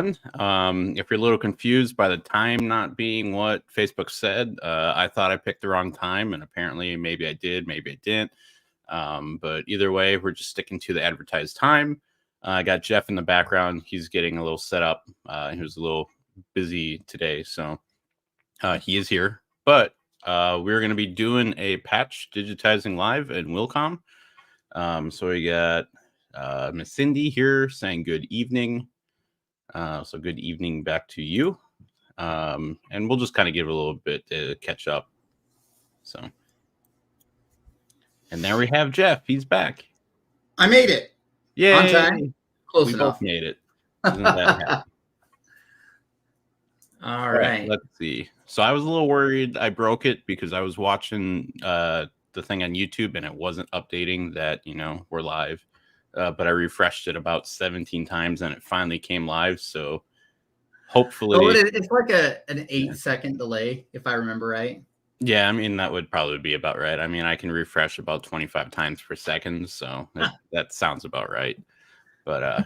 everyone. If you're a little confused by the time not being what Facebook said, I thought I picked the wrong time, and apparently maybe I did, maybe I didn't. But either way, we're just sticking to the advertised time. I got Jeff in the background. He's getting a little set up. He was a little busy today, so he is here. But we're going to be doing a patch digitizing live in Wilcom. So we got Miss Cindy here saying good evening. So good evening back to you. And we'll just kind of give a little bit to catch up. So, and there we have Jeff. He's back. I made it. Yay. On time. Close we enough. Both made it. Isn't that happy? All right. Let's see. So I was a little worried I broke it because I was watching the thing on YouTube and it wasn't updating that, we're live. But I refreshed it about 17 times and it finally came live. So hopefully it's like an 8-second delay, if I remember right. Yeah, I mean, that would probably be about right. I mean, I can refresh about 25 times per second. So that sounds about right. But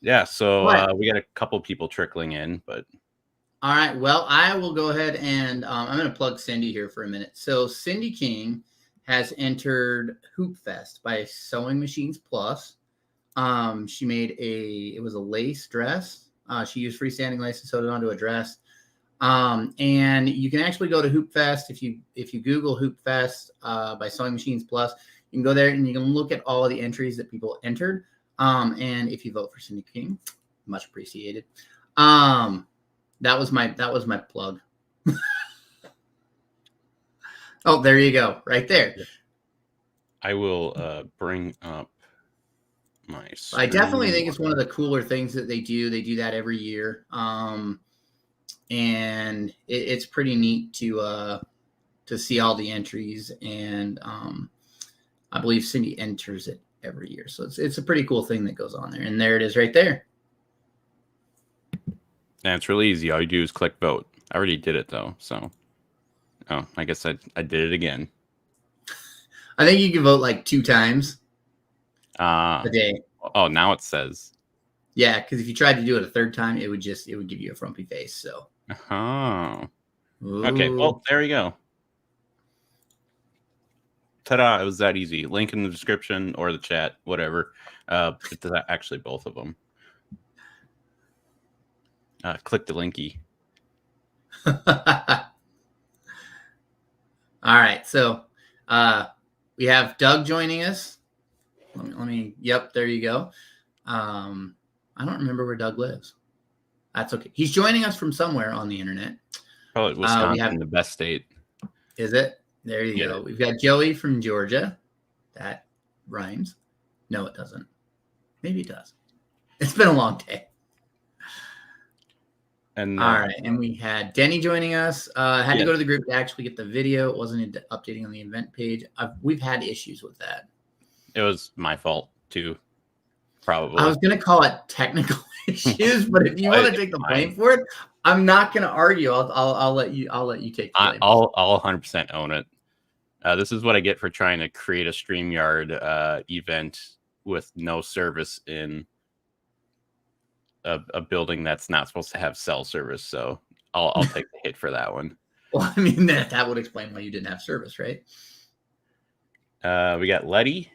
yeah, so we got a couple people trickling in, but. All right. Well, I will go ahead and I'm going to plug Cindy here for a minute. So Cindy King has entered Hoop Fest by Sewing Machines Plus. She made it was a lace dress. She used freestanding lace and sewed it onto a dress. And you can actually go to Hoop Fest if you Google Hoop Fest by Sewing Machines Plus. You can go there and you can look at all of the entries that people entered. And if you vote for Cindy King, much appreciated. That was my plug. Oh, there you go, right there. I will bring up my screen. I definitely think it's one of the cooler things that they do. They do that every year, and it's pretty neat to see all the entries. And I believe Cindy enters it every year, so it's a pretty cool thing that goes on there. And there it is, right there. And it's really easy. All you do is click vote. I already did it though, so I guess I did it again. I think you can vote like 2 times a day. Oh, now it says. Yeah, because if you tried to do it a 3rd time, it would give you a frumpy face. So. Oh. Okay. Well, there you go. Ta-da! It was that easy. Link in the description or the chat, whatever. It's actually both of them. Click the linky. All right, so we have Doug joining us. Let me. Yep, there you go. I don't remember where Doug lives. That's okay. He's joining us from somewhere on the internet. Probably Wisconsin, the best state. Is it? There you go. We've got Joey from Georgia. That rhymes. No, it doesn't. Maybe it does. It's been a long day. And all right, and we had Denny joining us. Had to go to the group to actually get the video. It wasn't updating on the event page. We've had issues with that. It was my fault too, probably. I was going to call it technical issues, but if you want to take the blame for it, I'm not going to argue. I'll let you take the blame. I'll 100% own it. This is what I get for trying to create a StreamYard event with no service in a building that's not supposed to have cell service, so I'll take the hit for that one. Well, I mean that would explain why you didn't have service, right? We got Letty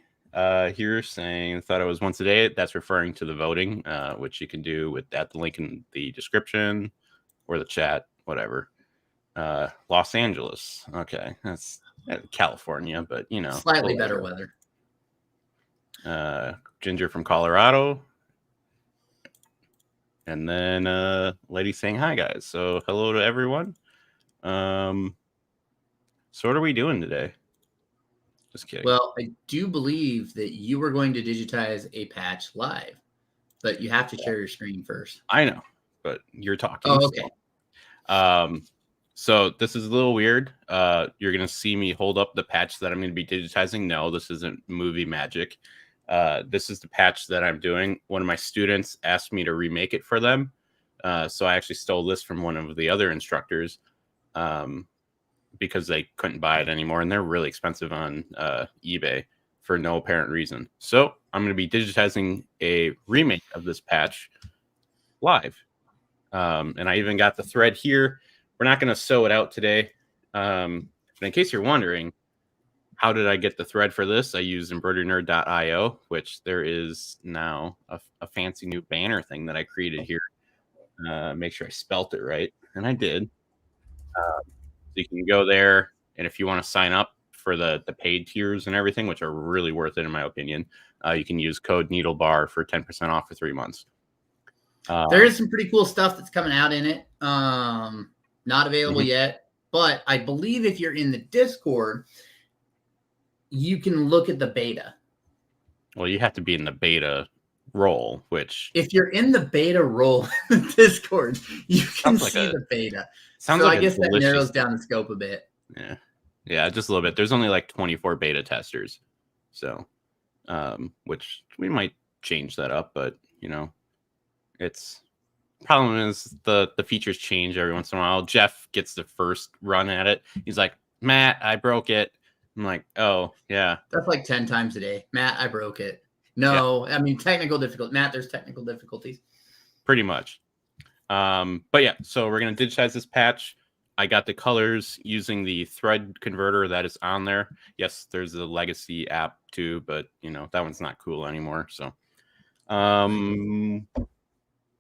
here saying thought it was once a day. That's referring to the voting, which you can do at the link in the description or the chat, whatever. Los Angeles, okay, that's California, but slightly better weather. Ginger from Colorado. And then lady saying hi, guys. So hello to everyone. So what are we doing today? Just kidding. Well, I do believe that you were going to digitize a patch live, but you have to share your screen first. I know, but you're talking. Oh, okay. So this is a little weird. You're going to see me hold up the patch that I'm going to be digitizing. No, this isn't movie magic. This is the patch that I'm doing. One of my students asked me to remake it for them. So I actually stole this from one of the other instructors because they couldn't buy it anymore. And they're really expensive on eBay for no apparent reason. So I'm going to be digitizing a remake of this patch live. And I even got the thread here. We're not going to sew it out today. But in case you're wondering, how did I get the thread for this? I used embroiderynerd.io, which there is now a fancy new banner thing that I created here. Make sure I spelt it right. And I did. So you can go there. And if you want to sign up for the paid tiers and everything, which are really worth it in my opinion, you can use code NEEDLEBAR for 10% off for 3 months. There is some pretty cool stuff that's coming out in it. Not available yet, but I believe if you're in the Discord, you can look at the beta. Well, you have to be in the beta role, which if you're in the beta role in the Discord, you can see the beta. Sounds so like I guess that narrows down the scope a bit. Yeah, just a little bit. There's only like 24 beta testers, so which we might change that up, but you know, it's problem is the features change every once in a while. Jeff gets the first run at it. He's like, Matt, I broke it. I'm like, oh yeah, that's like 10 times a day. Matt, I broke it. No, yeah. I mean technical difficulty. Matt, there's technical difficulties. Pretty much. But yeah, so we're gonna digitize this patch. I got the colors using the thread converter that is on there. Yes, there's a legacy app too, but you know that one's not cool anymore. So,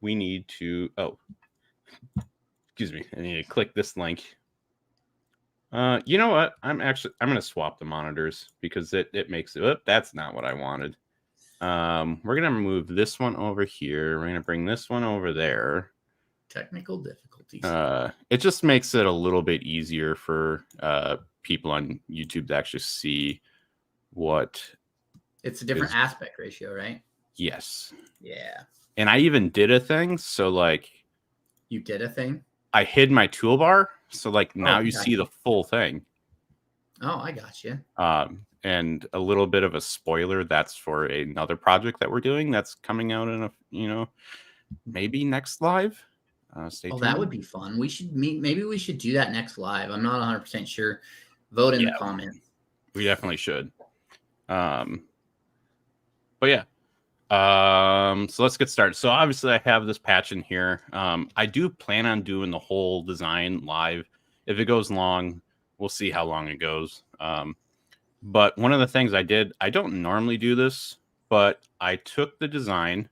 we need to. Oh, excuse me. I need to click this link. You know what? I'm gonna swap the monitors because it makes it. Oh, that's not what I wanted. We're gonna move this one over here. We're gonna bring this one over there. Technical difficulties. It just makes it a little bit easier for people on YouTube to actually see what. It's a different aspect ratio, right? Yes. Yeah. And I even did a thing. So like, you did a thing. I hid my toolbar, so like now you see the full thing. Oh, I got you. And a little bit of a spoiler. That's for another project that we're doing. That's coming out in maybe next live. Stay tuned. That would be fun. We should meet. Maybe we should do that next live. I'm not 100% sure. Vote in the comments. We definitely should. But yeah. So let's get started. So obviously I have this patch in here. I do plan on doing the whole design live. If it goes long, we'll see how long it goes. But one of the things I did, I don't normally do this, but I took the design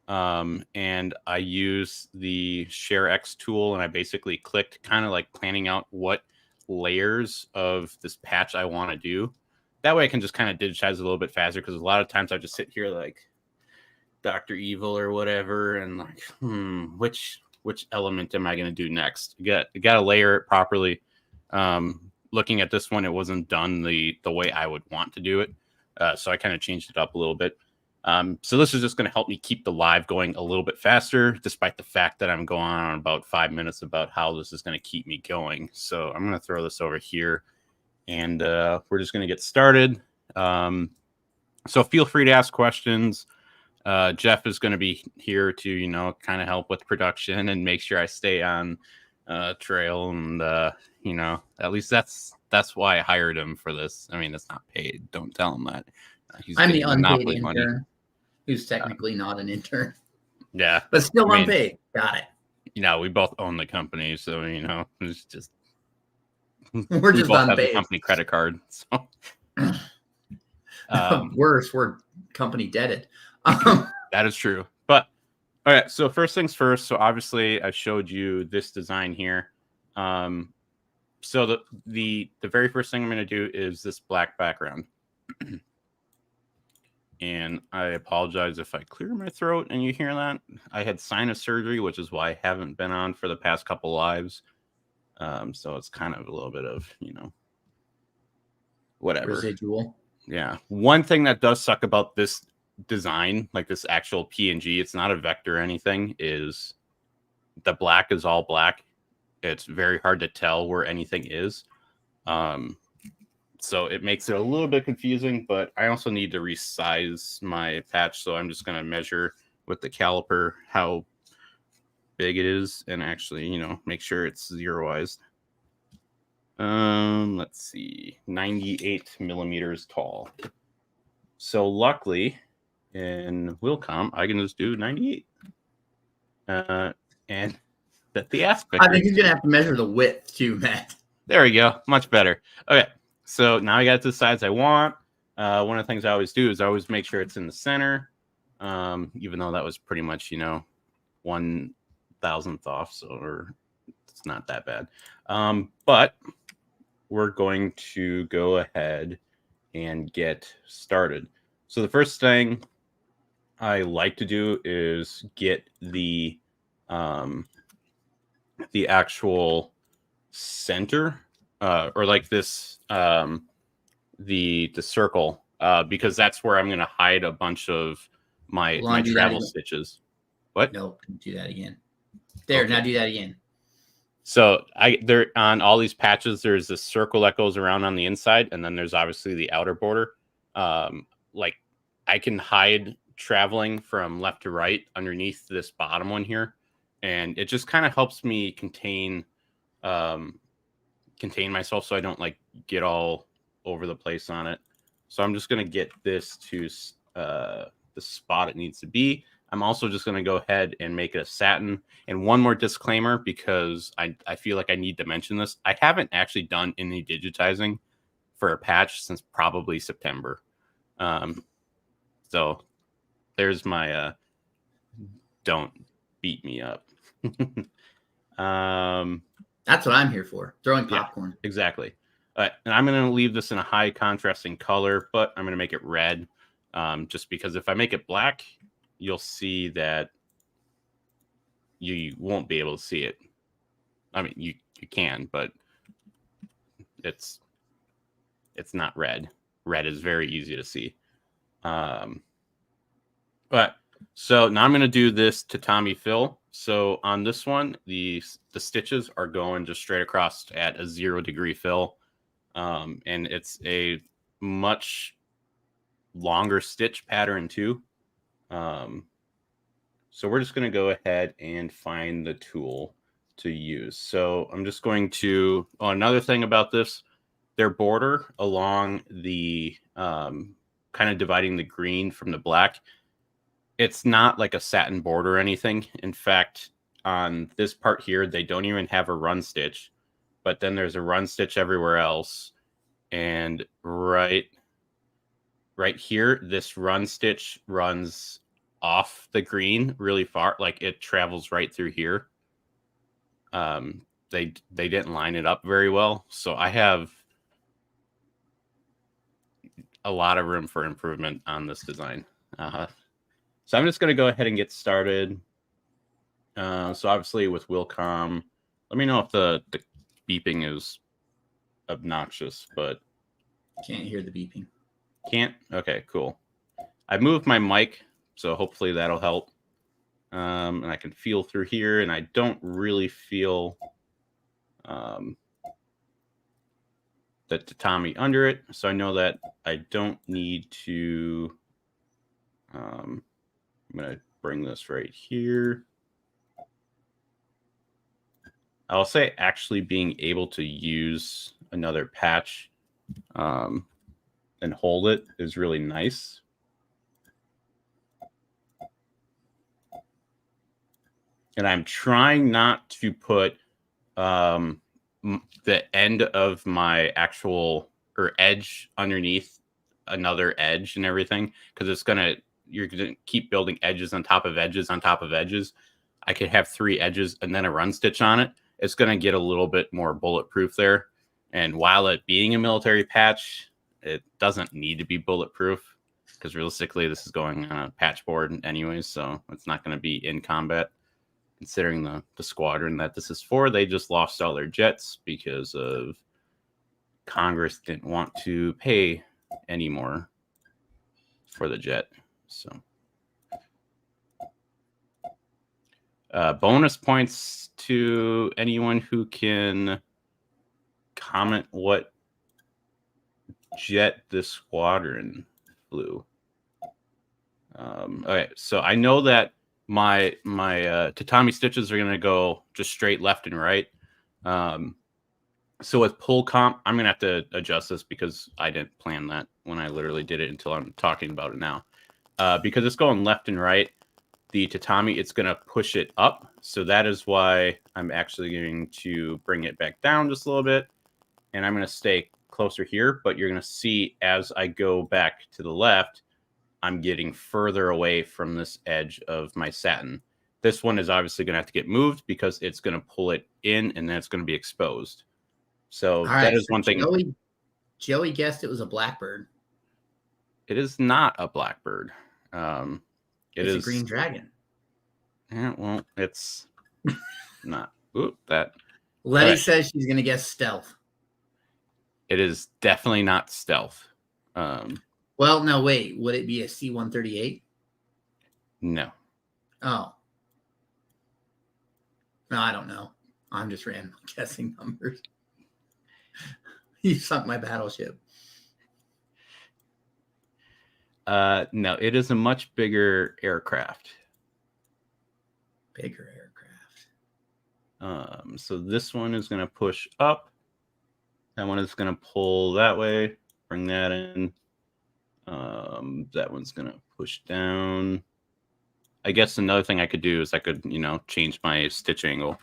and I used the Share X tool, and I basically clicked kind of like planning out what layers of this patch I want to do. That way I can just kind of digitize a little bit faster, because a lot of times I just sit here like Dr. Evil or whatever, and like, which element am I going to do next? You got to layer it properly. Looking at this one, it wasn't done the way I would want to do it, so I kind of changed it up a little bit. So this is just going to help me keep the live going a little bit faster, despite the fact that I'm going on about 5 minutes about how this is going to keep me going. So I'm going to throw this over here, and we're just going to get started. So feel free to ask questions. Jeff is going to be here to, kind of help with production and make sure I stay on trail. And, at least that's why I hired him for this. I mean, it's not paid. Don't tell him that. I'm the unpaid intern who's technically not an intern. Yeah. But still unpaid. Got it. We both own the company. So, it's just. We're just both unpaid. Have a company credit card. So. Worse, we're company debted. That is true. But all right, so first things first. So obviously I showed you this design here. So the very first thing I'm going to do is this black background. And I apologize if I clear my throat and you hear that. I had sinus surgery, which is why I haven't been on for the past couple lives. So it's kind of a little bit of, whatever. Residual. Yeah. One thing that does suck about this design, like this actual PNG, it's not a vector or anything, is the black is all black. It's very hard to tell where anything is. So it makes it a little bit confusing, but I also need to resize my patch. So I'm just going to measure with the caliper how big it is and actually, make sure it's zeroized. Let's see, 98 millimeters tall. So luckily in Willcom, I can just do 98. and set the aspect. I think he's gonna have to measure the width too, Matt. There we go. Much better. Okay. So now I got the size I want. One of the things I always do is I always make sure it's in the center. Even though that was pretty much, 1,000th off. So it's not that bad. But we're going to go ahead and get started. So the first thing I like to do is get the actual center or like this the circle because that's where I'm going to hide a bunch of my travel stitches. What? No, do that again. There, okay. Now do that again. So there on all these patches, there's this circle that goes around on the inside, and then there's obviously the outer border. Like I can hide traveling from left to right underneath this bottom one here, and it just kind of helps me contain myself so I don't like get all over the place on it. So I'm just going to get this to the spot it needs to be. I'm also just going to go ahead and make it a satin. And one more disclaimer, because I feel like I need to mention this. I haven't actually done any digitizing for a patch since probably September. So there's my don't beat me up. That's what I'm here for. Throwing popcorn. Yeah, exactly. And I'm going to leave this in a high contrasting color, but I'm going to make it red just because if I make it black, you'll see that you won't be able to see it. I mean, you can, but it's not red. Red is very easy to see. But so now I'm going to do this tatami fill. So on this one, the stitches are going just straight across at a 0-degree fill. And it's a much longer stitch pattern too. So we're just going to go ahead and find the tool to use. So I'm just going to, another thing about this, their border along the kind of dividing the green from the black, it's not like a satin border or anything. In fact, on this part here, they don't even have a run stitch, but then there's a run stitch everywhere else. And right here, this run stitch runs off the green really far, like it travels right through here. They didn't line it up very well, so I have a lot of room for improvement on this design. So I'm just going to go ahead and get started. So obviously with Wilcom, let me know if the beeping is obnoxious, but can't hear the beeping. Can't? Okay, cool. I moved my mic, so hopefully that'll help. And I can feel through here, and I don't really feel the tatami under it, so I know that I don't need to. I'm going to bring this right here. I'll say actually being able to use another patch and hold it is really nice. And I'm trying not to put the end of my actual edge underneath another edge and everything, because you're gonna keep building edges on top of edges on top of edges. I could have 3 edges and then a run stitch on it. It's gonna get a little bit more bulletproof there. And while it being a military patch, it doesn't need to be bulletproof, because realistically this is going on a patch board anyways, so it's not going to be in combat. Considering the squadron that this is for, they just lost all their jets because of Congress didn't want to pay anymore for the jet. So bonus points to anyone who can comment what jet this squadron flew. Okay, so I know that my tatami stitches are going to go just straight left and right. So with pull comp, I'm going to have to adjust this because I didn't plan that when I literally did it until I'm talking about it now. Because it's going left and right, the tatami, it's going to push it up. So that is why I'm actually going to bring it back down just a little bit. And I'm going to stay closer here. But you're going to see as I go back to the left, I'm getting further away from this edge of my satin. This one is obviously going to have to get moved because it's going to pull it in and then it's going to be exposed. So that is one thing. Joey guessed it was a blackbird. It is not a blackbird. It's a green dragon. Yeah, well, it's not. Ooh, that. Letty says she's going to guess stealth. It is definitely not stealth. Well, no, wait. Would it be a C-138? No. Oh. No, I don't know. I'm just randomly guessing numbers. You sunk my battleship. No, it is a much bigger aircraft. Bigger aircraft. So this one is going to push up. That one is going to pull that way. Bring that in. That one's going to push down. I guess another thing I could do is I could, change my stitch angle.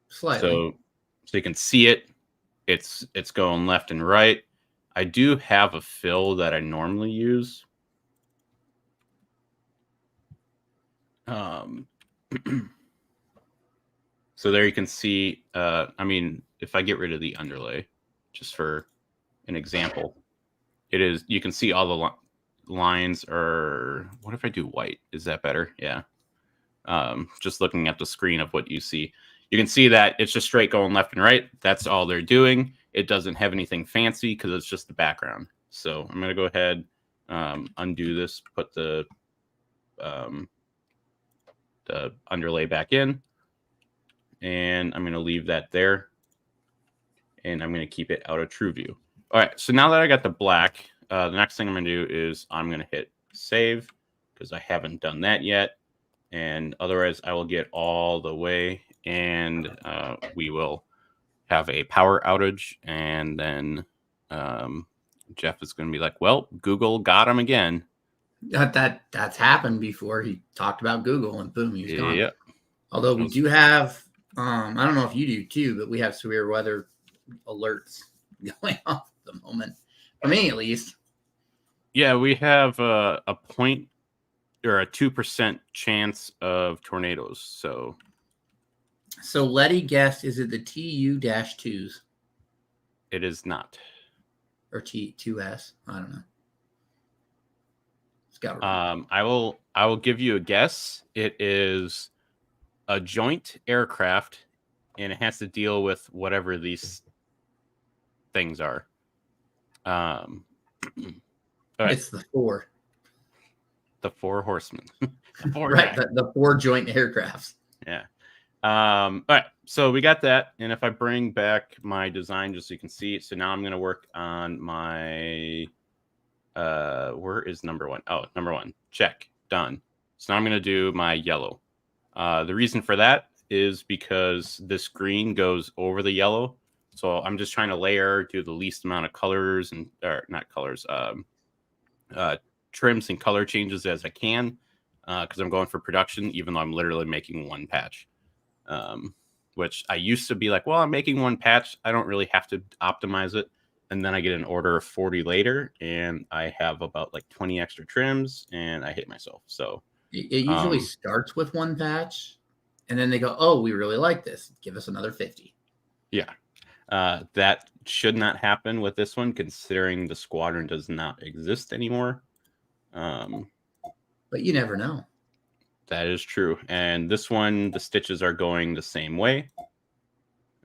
Slightly. So you can see it. It's going left and right. I do have a fill that I normally use. So there you can see, if I get rid of the underlay, just for an example, you can see all the lines are, what if I do white? Is that better? Yeah. Just looking at the screen of what you see. You can see that it's just straight going left and right. That's all they're doing. It doesn't have anything fancy because it's just the background. So I'm going to go ahead, undo this, put the underlay back in. And I'm going to leave that there. And I'm going to keep it out of true view. All right. So now that I got the black, the next thing I'm going to do is I'm going to hit save because I haven't done that yet. And otherwise, I will get all the way and we will have a power outage. And then Jeff is going to be like, well, Google got him again. That's happened before. He talked about Google and boom, he's gone. Yep. Although we do have, I don't know if you do too, but we have severe weather alerts going off at the moment. For me, at least. Yeah, we have a 2% chance of tornadoes. So Letty guessed, is it the TU-2s? It is not. Or T2S? I don't know. It's got I will give you a guess. It is a joint aircraft, and it has to deal with whatever these things are. All right. It's the 4. The 4 horsemen. Right, the 4 joint aircrafts. Yeah. All right, so we got that. And if I bring back my design, just so you can see, so now I'm going to work on my, where is number 1? Oh, number 1, check, done. So now I'm going to do my yellow. The reason for that is because this green goes over the yellow. So I'm just trying to layer, do the least amount of colors or not colors, trims and color changes as I can, because I'm going for production, even though I'm literally making one patch. Which I used to be like, well, I'm making one patch, I don't really have to optimize it. And then I get an order of 40 later, and I have about like 20 extra trims, and I hate myself. So it usually starts with one patch, and then they go, oh, we really like this. Give us another 50. Yeah. That should not happen with this one, considering the squadron does not exist anymore. But you never know. That is true. And this one, the stitches are going the same way.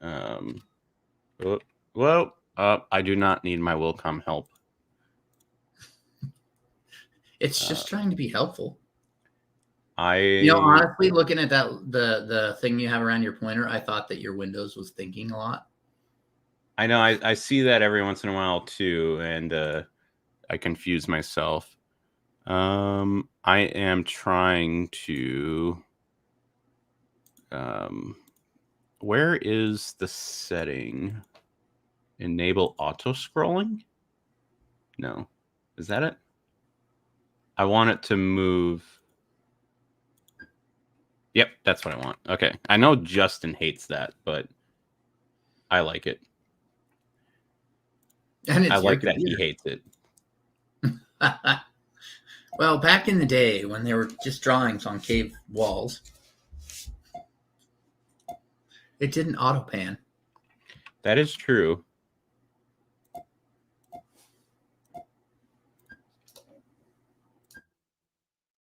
I do not need my Wilcom help. It's just trying to be helpful. Honestly, looking at that the thing you have around your pointer, I thought that your Windows was thinking a lot. I know. I see that every once in a while too, and I confuse myself. I am trying to. Where is the setting? Enable auto scrolling? No, is that it? I want it to move. Yep, that's what I want. Okay. I know Justin hates that, but I like it. And it's I your like that he computer. hates it. Well, back in the day when they were just drawings on cave walls, it didn't auto pan. That is true.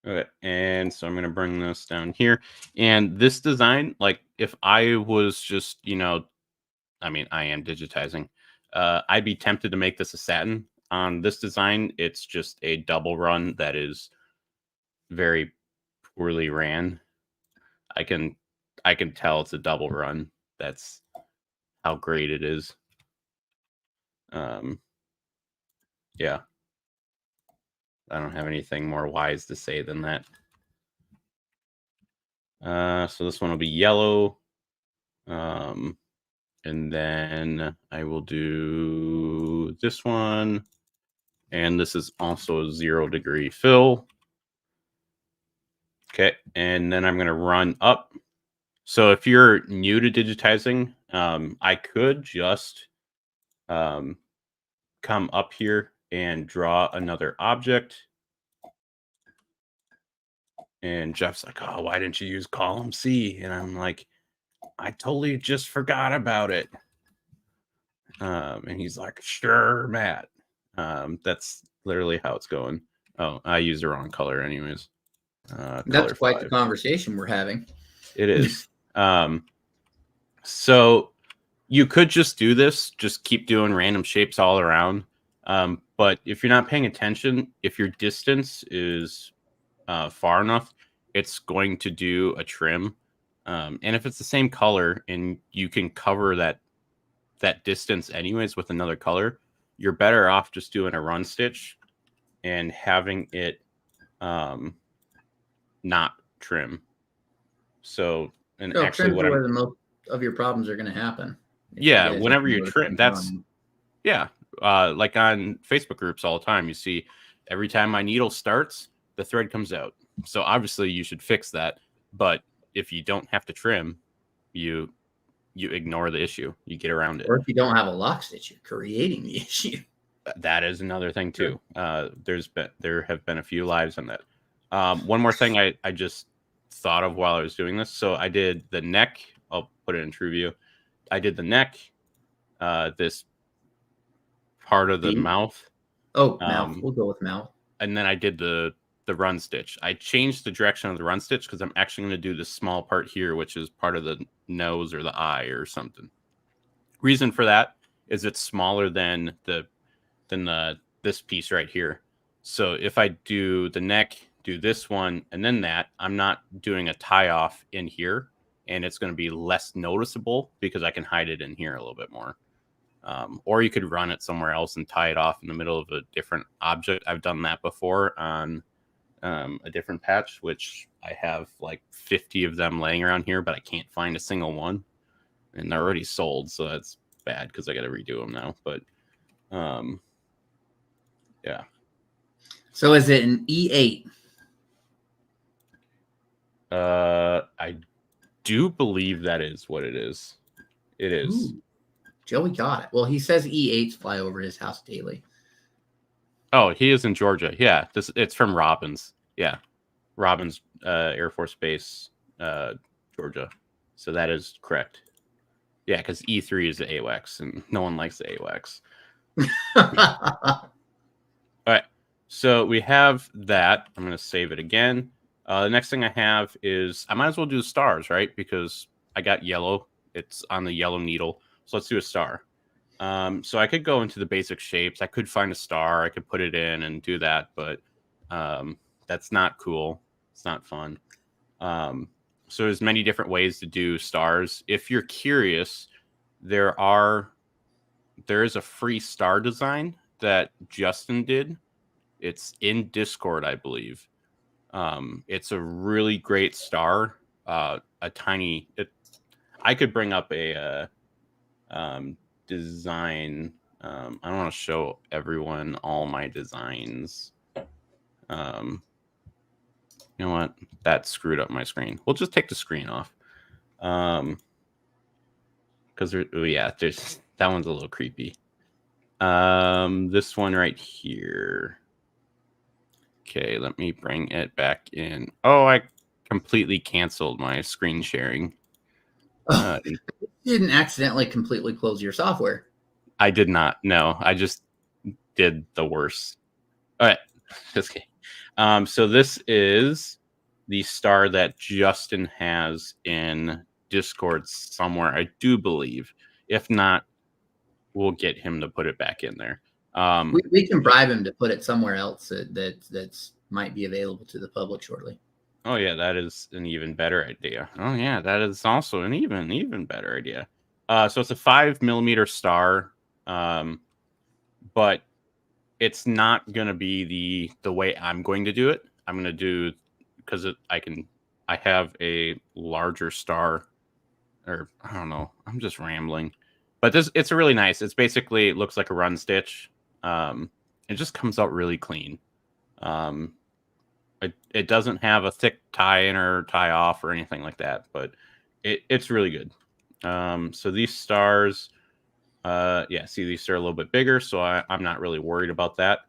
Okay, and so I'm going to bring this down here. And this design, like if I was just, I mean, I am digitizing. I'd be tempted to make this a satin. On this design, it's just a double run that is very poorly ran. I can tell it's a double run. That's how great it is. Yeah. I don't have anything more wise to say than that. So this one will be yellow. And then I will do this one. And this is also a 0 degree fill. Okay. And then I'm going to run up. So if you're new to digitizing, I could just come up here and draw another object. And Jeff's like, oh, why didn't you use column C? And I'm like, I totally just forgot about it. And he's like, sure, Matt. That's literally how it's going. Oh, I used the wrong color anyways. That's Color quite the 5. conversation we're having. It is. So you could just do this, just keep doing random shapes all around. But if you're not paying attention, if your distance is far enough, it's going to do a trim. And if it's the same color and you can cover that distance anyways with another color, you're better off just doing a run stitch and having it not trim. So, and actually trims what are I'm, where the most of your problems are going to happen. yeah, whenever you trim, that's, yeah. Like on Facebook groups all the time, you see every time my needle starts, the thread comes out. So obviously you should fix that. But if you don't have to trim, you ignore the issue. You get around it. Or if you don't have a lock stitch, you're creating the issue. That is another thing too. There have been a few lives on that. One more thing I just thought of while I was doing this. So I did the neck. I'll put it in true view. I did the neck, this part of the mouth. Oh, mouth. We'll go with mouth. And then I did the run stitch. I changed the direction of the run stitch because I'm actually going to do this small part here, which is part of the nose or the eye or something. Reason for that is it's smaller than this piece right here. So if I do the neck, do this one, and then that, I'm not doing a tie off in here, and it's going to be less noticeable because I can hide it in here a little bit more. Or you could run it somewhere else and tie it off in the middle of a different object. I've done that before on a different patch, which I have like 50 of them laying around here, but I can't find a single one. And they're already sold, so that's bad because I got to redo them now. But yeah. So is it an E8? I do believe that is what it is. It is. Ooh, Joey got it. Well, he says E8s fly over his house daily. Oh, he is in Georgia. Yeah, it's from Robbins. Yeah, Robbins Air Force Base, Georgia. So that is correct. Yeah, because E3 is the AWACS, and no one likes the AWACS. All right, so we have that. I'm going to save it again. The next thing I have is I might as well do the stars, right? Because I got yellow. It's on the yellow needle. So let's do a star. So I could go into the basic shapes. I could find a star. I could put it in and do that, but that's not cool. It's not fun. So there's many different ways to do stars. If you're curious, there is a free star design that Justin did. It's in Discord, I believe. It's a really great star. I could bring up a design. I don't want to show everyone all my designs. You know what? That screwed up my screen. We'll just take the screen off. Because there's that one's a little creepy. This one right here. Okay, let me bring it back in. Oh, I completely canceled my screen sharing. You didn't accidentally completely close your software. I did not. No, I just did the worst. All right, just kidding. So this is the star that Justin has in Discord somewhere, I do believe. If not, we'll get him to put it back in there. We can bribe him to put it somewhere else that's might be available to the public shortly. Oh yeah, that is an even better idea. Oh yeah, that is also an even better idea. So it's a 5mm star, but it's not gonna be the way I'm going to do it. I'm gonna do because I have a larger star, or I don't know. I'm just rambling, but it's really nice. It's basically, it looks like a run stitch. It just comes out really clean. It doesn't have a thick tie in or tie off or anything like that, but it's really good. So these stars, see, these are a little bit bigger, so I'm not really worried about that.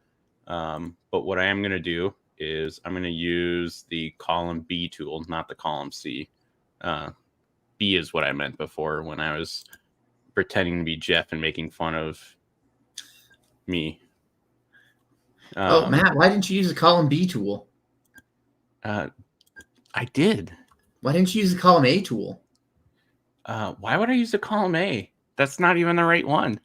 But what I am going to do is I'm going to use the column B tool, not the column C. B is what I meant before when I was pretending to be Jeff and making fun of me. Matt, why didn't you use the column B tool? I did. Why didn't you use the column A tool? Why would I use the column A? That's not even the right one.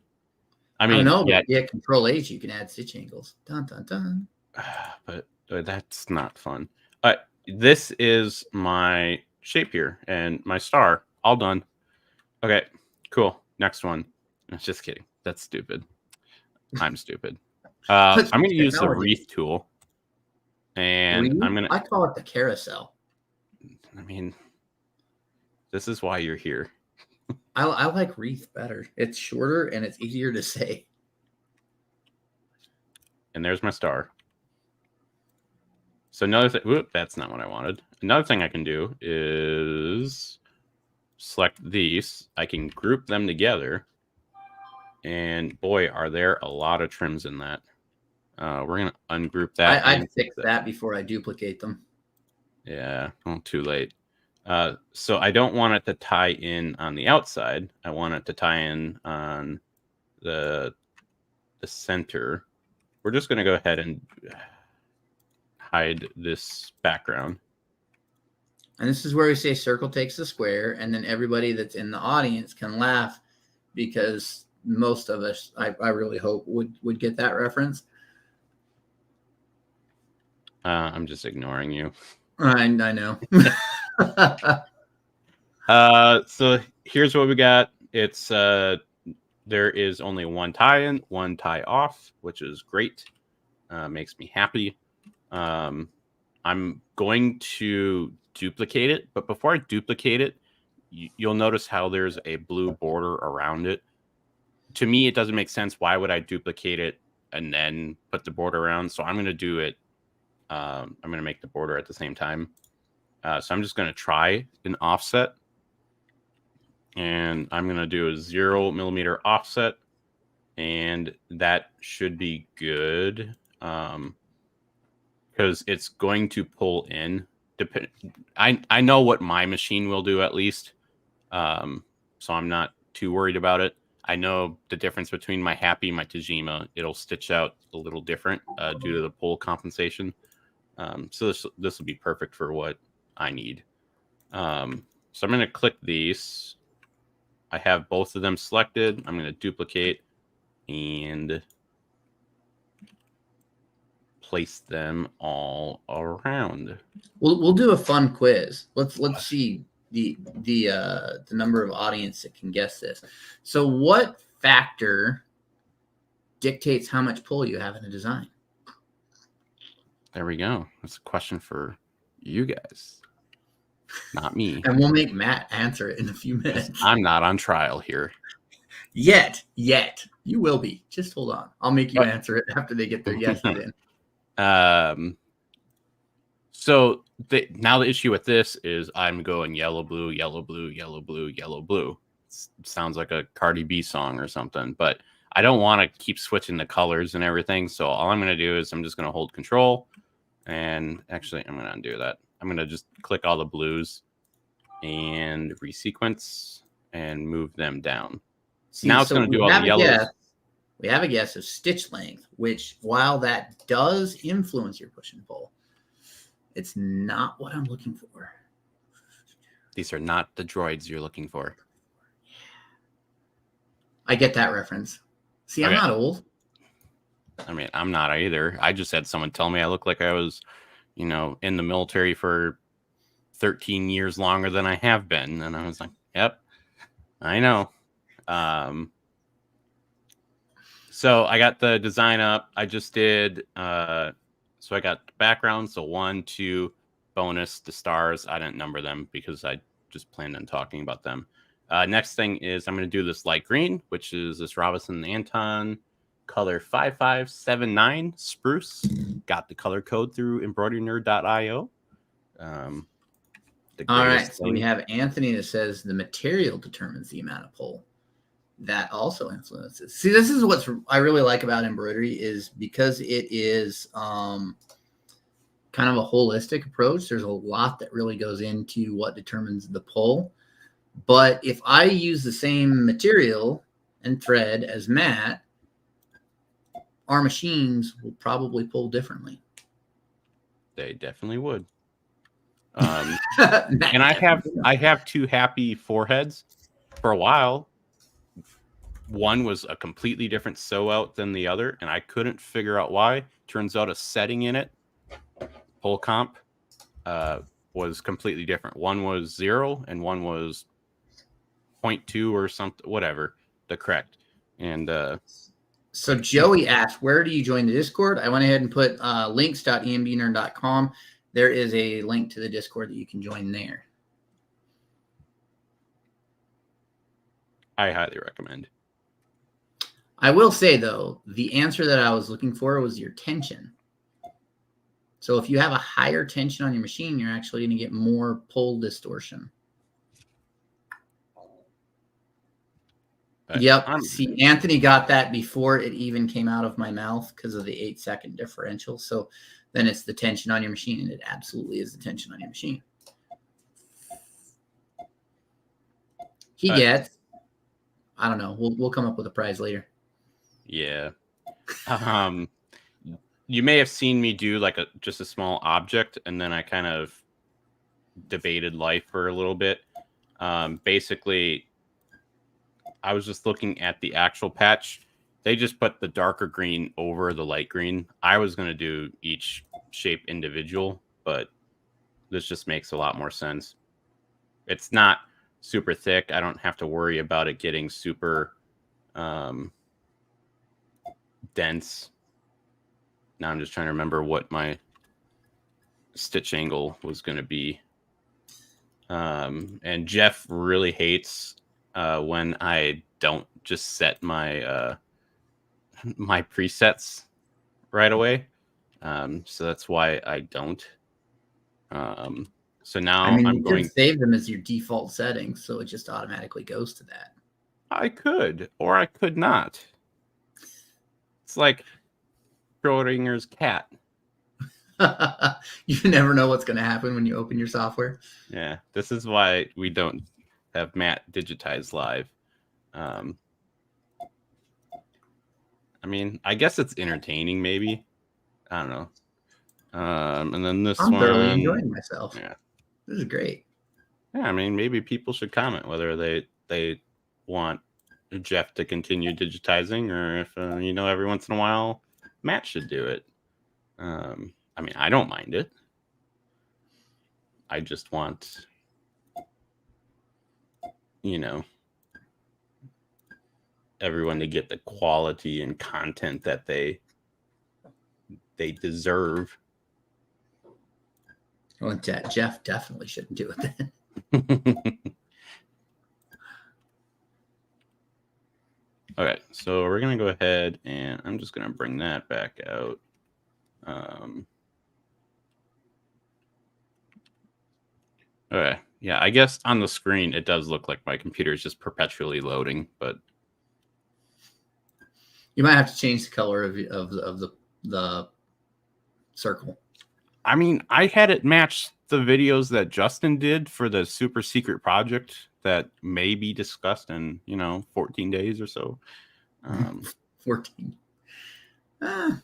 I mean, I don't know, but Control H, you can add stitch angles. Dun dun dun. But that's not fun. This is my shape here and my star. All done. Okay, cool. Next one. Just kidding. That's stupid. I'm stupid. I'm going to use the wreath tool. And I call it the carousel. I mean, this is why you're here. I like wreath better. It's shorter and it's easier to say. And there's my star. So another thing, whoop, that's not what I wanted. Another thing I can do is select these. I can group them together. And boy, are there a lot of trims in that. We're going to ungroup that. I'd fix that before I duplicate them. Yeah, well, too late. So I don't want it to tie in on the outside. I want it to tie in on the center. We're just going to go ahead and hide this background. And this is where we say circle takes the square, and then everybody that's in the audience can laugh because most of us, I really hope, would get that reference. I'm just ignoring you. I know. So here's what we got. It's there is only one tie in, one tie off, which is great. Makes me happy. I'm going to duplicate it, but before I duplicate it, you'll notice how there's a blue border around it. To me, it doesn't make sense. Why would I duplicate it and then put the border around? So I'm going to do it. I'm going to make the border at the same time. So I'm just going to try an offset. And I'm going to do a 0mm offset. And that should be good. Because it's going to pull in. I know what my machine will do at least. So I'm not too worried about it. I know the difference between my Happy and my Tajima. It'll stitch out a little different due to the pull compensation. So this will be perfect for what I need. So I'm going to click these. I have both of them selected. I'm going to duplicate and place them all around. We'll do a fun quiz. Let's see the number of audience that can guess this. So what factor dictates how much pull you have in a design? There we go. That's a question for you guys, not me. And we'll make Matt answer it in a few minutes. I'm not on trial here. Yet. You will be. Just hold on. I'll make you answer it after they get their guesses in. So now the issue with this is I'm going yellow, blue, yellow, blue, yellow, blue, yellow, blue. Sounds like a Cardi B song or something, but I don't want to keep switching the colors and everything. So all I'm going to do is I'm just going to hold control, and actually I'm going to undo that. I'm going to just click all the blues and resequence and move them down. See, Now it's so going to do all the yellows. We have a guess of stitch length, which while that does influence your push and pull, it's not what I'm looking for. These are not the droids you're looking for. I get that reference. See, Okay. I'm not old. I mean, I'm not either. I just had someone tell me I look like I was, in the military for 13 years longer than I have been. And I was like, yep, I know. So I got the design up. I just did, so I got the background. So 1, 2, bonus, the stars. I didn't number them because I just planned on talking about them. Next thing is I'm going to do this light green, which is this Robinson Anton color 5579 spruce. Got the color code through embroiderynerd.io. All right, so we have Anthony that says the material determines the amount of pull. That also influences. See, this is what I really like about embroidery is because it is kind of a holistic approach. There's a lot that really goes into what determines the pull. But if I use the same material and thread as Matt, our machines will probably pull differently. They definitely would. And I have 2 happy foreheads. For a while, one was a completely different sew out than the other, and I couldn't figure out why. Turns out a setting in it, pull comp, was completely different. One was 0 and one was 0.2 or something, whatever, the correct. And so Joey asked, where do you join the Discord? I went ahead and put links.embnerd.com. There is a link to the Discord that you can join there. I highly recommend. I will say, though, the answer that I was looking for was your tension. So if you have a higher tension on your machine, you're actually going to get more pull distortion. Yep. See, Anthony got that before it even came out of my mouth because of the 8-second differential. So then it's the tension on your machine, and it absolutely is the tension on your machine. He gets, I don't know. We'll come up with a prize later. Yeah. You may have seen me do like just a small object, and then I kind of debated life for a little bit. Basically, I was just looking at the actual patch. They just put the darker green over the light green. I was going to do each shape individual, but this just makes a lot more sense. It's not super thick. I don't have to worry about it getting super dense. Now I'm just trying to remember what my stitch angle was going to be. And Jeff really hates when I don't just set my my presets right away. So that's why I don't. So now I'm going to save them as your default settings, so it just automatically goes to that. I could, or I could not. It's like Schrodinger's cat. You never know what's going to happen when you open your software. Yeah, this is why we don't have Matt digitize live. I mean, I guess it's entertaining, maybe. I don't know. And then this I'm one, thoroughly enjoying myself. Yeah, this is great. Yeah, I mean, maybe people should comment whether they want Jeff to continue digitizing, or if every once in a while Matt should do it. I mean, I don't mind it. I just want, everyone to get the quality and content that they deserve. Well, Jeff definitely shouldn't do it then. Okay, so we're going to go ahead and I'm just going to bring that back out. Okay. Yeah, I guess on the screen it does look like my computer is just perpetually loading, but You might have to change the color of the circle. I mean, I had it match the videos that Justin did for the super secret project that may be discussed in 14 days or so. 14. Ah.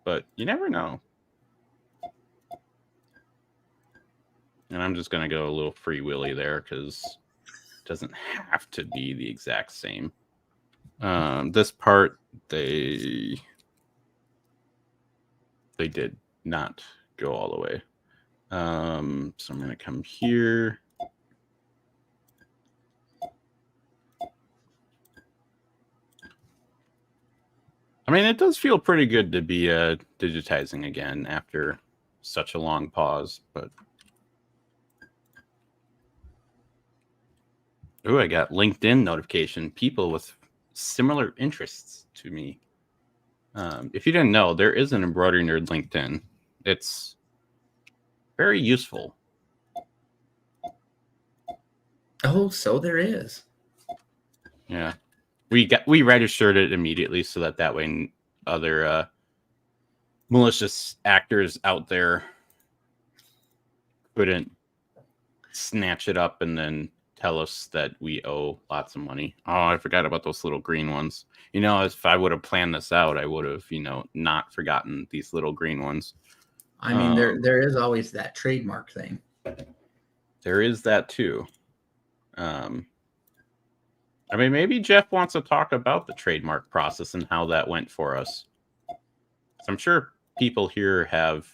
But you never know. And I'm just gonna go a little free willy there because it doesn't have to be the exact same. This part they did not go all the way. So I'm gonna come here. I mean, it does feel pretty good to be digitizing again after such a long pause, but ooh, I got LinkedIn notification. People with similar interests to me. If you didn't know, there is an Embroidery Nerd LinkedIn. It's very useful. Oh, so there is. Yeah, we registered it immediately so that way other malicious actors out there couldn't snatch it up and then tell us that we owe lots of money. Oh, I forgot about those little green ones. If I would have planned this out, I would have, not forgotten these little green ones. I mean, there is always that trademark thing. There is that too. I mean, maybe Jeff wants to talk about the trademark process and how that went for us. I'm sure people here have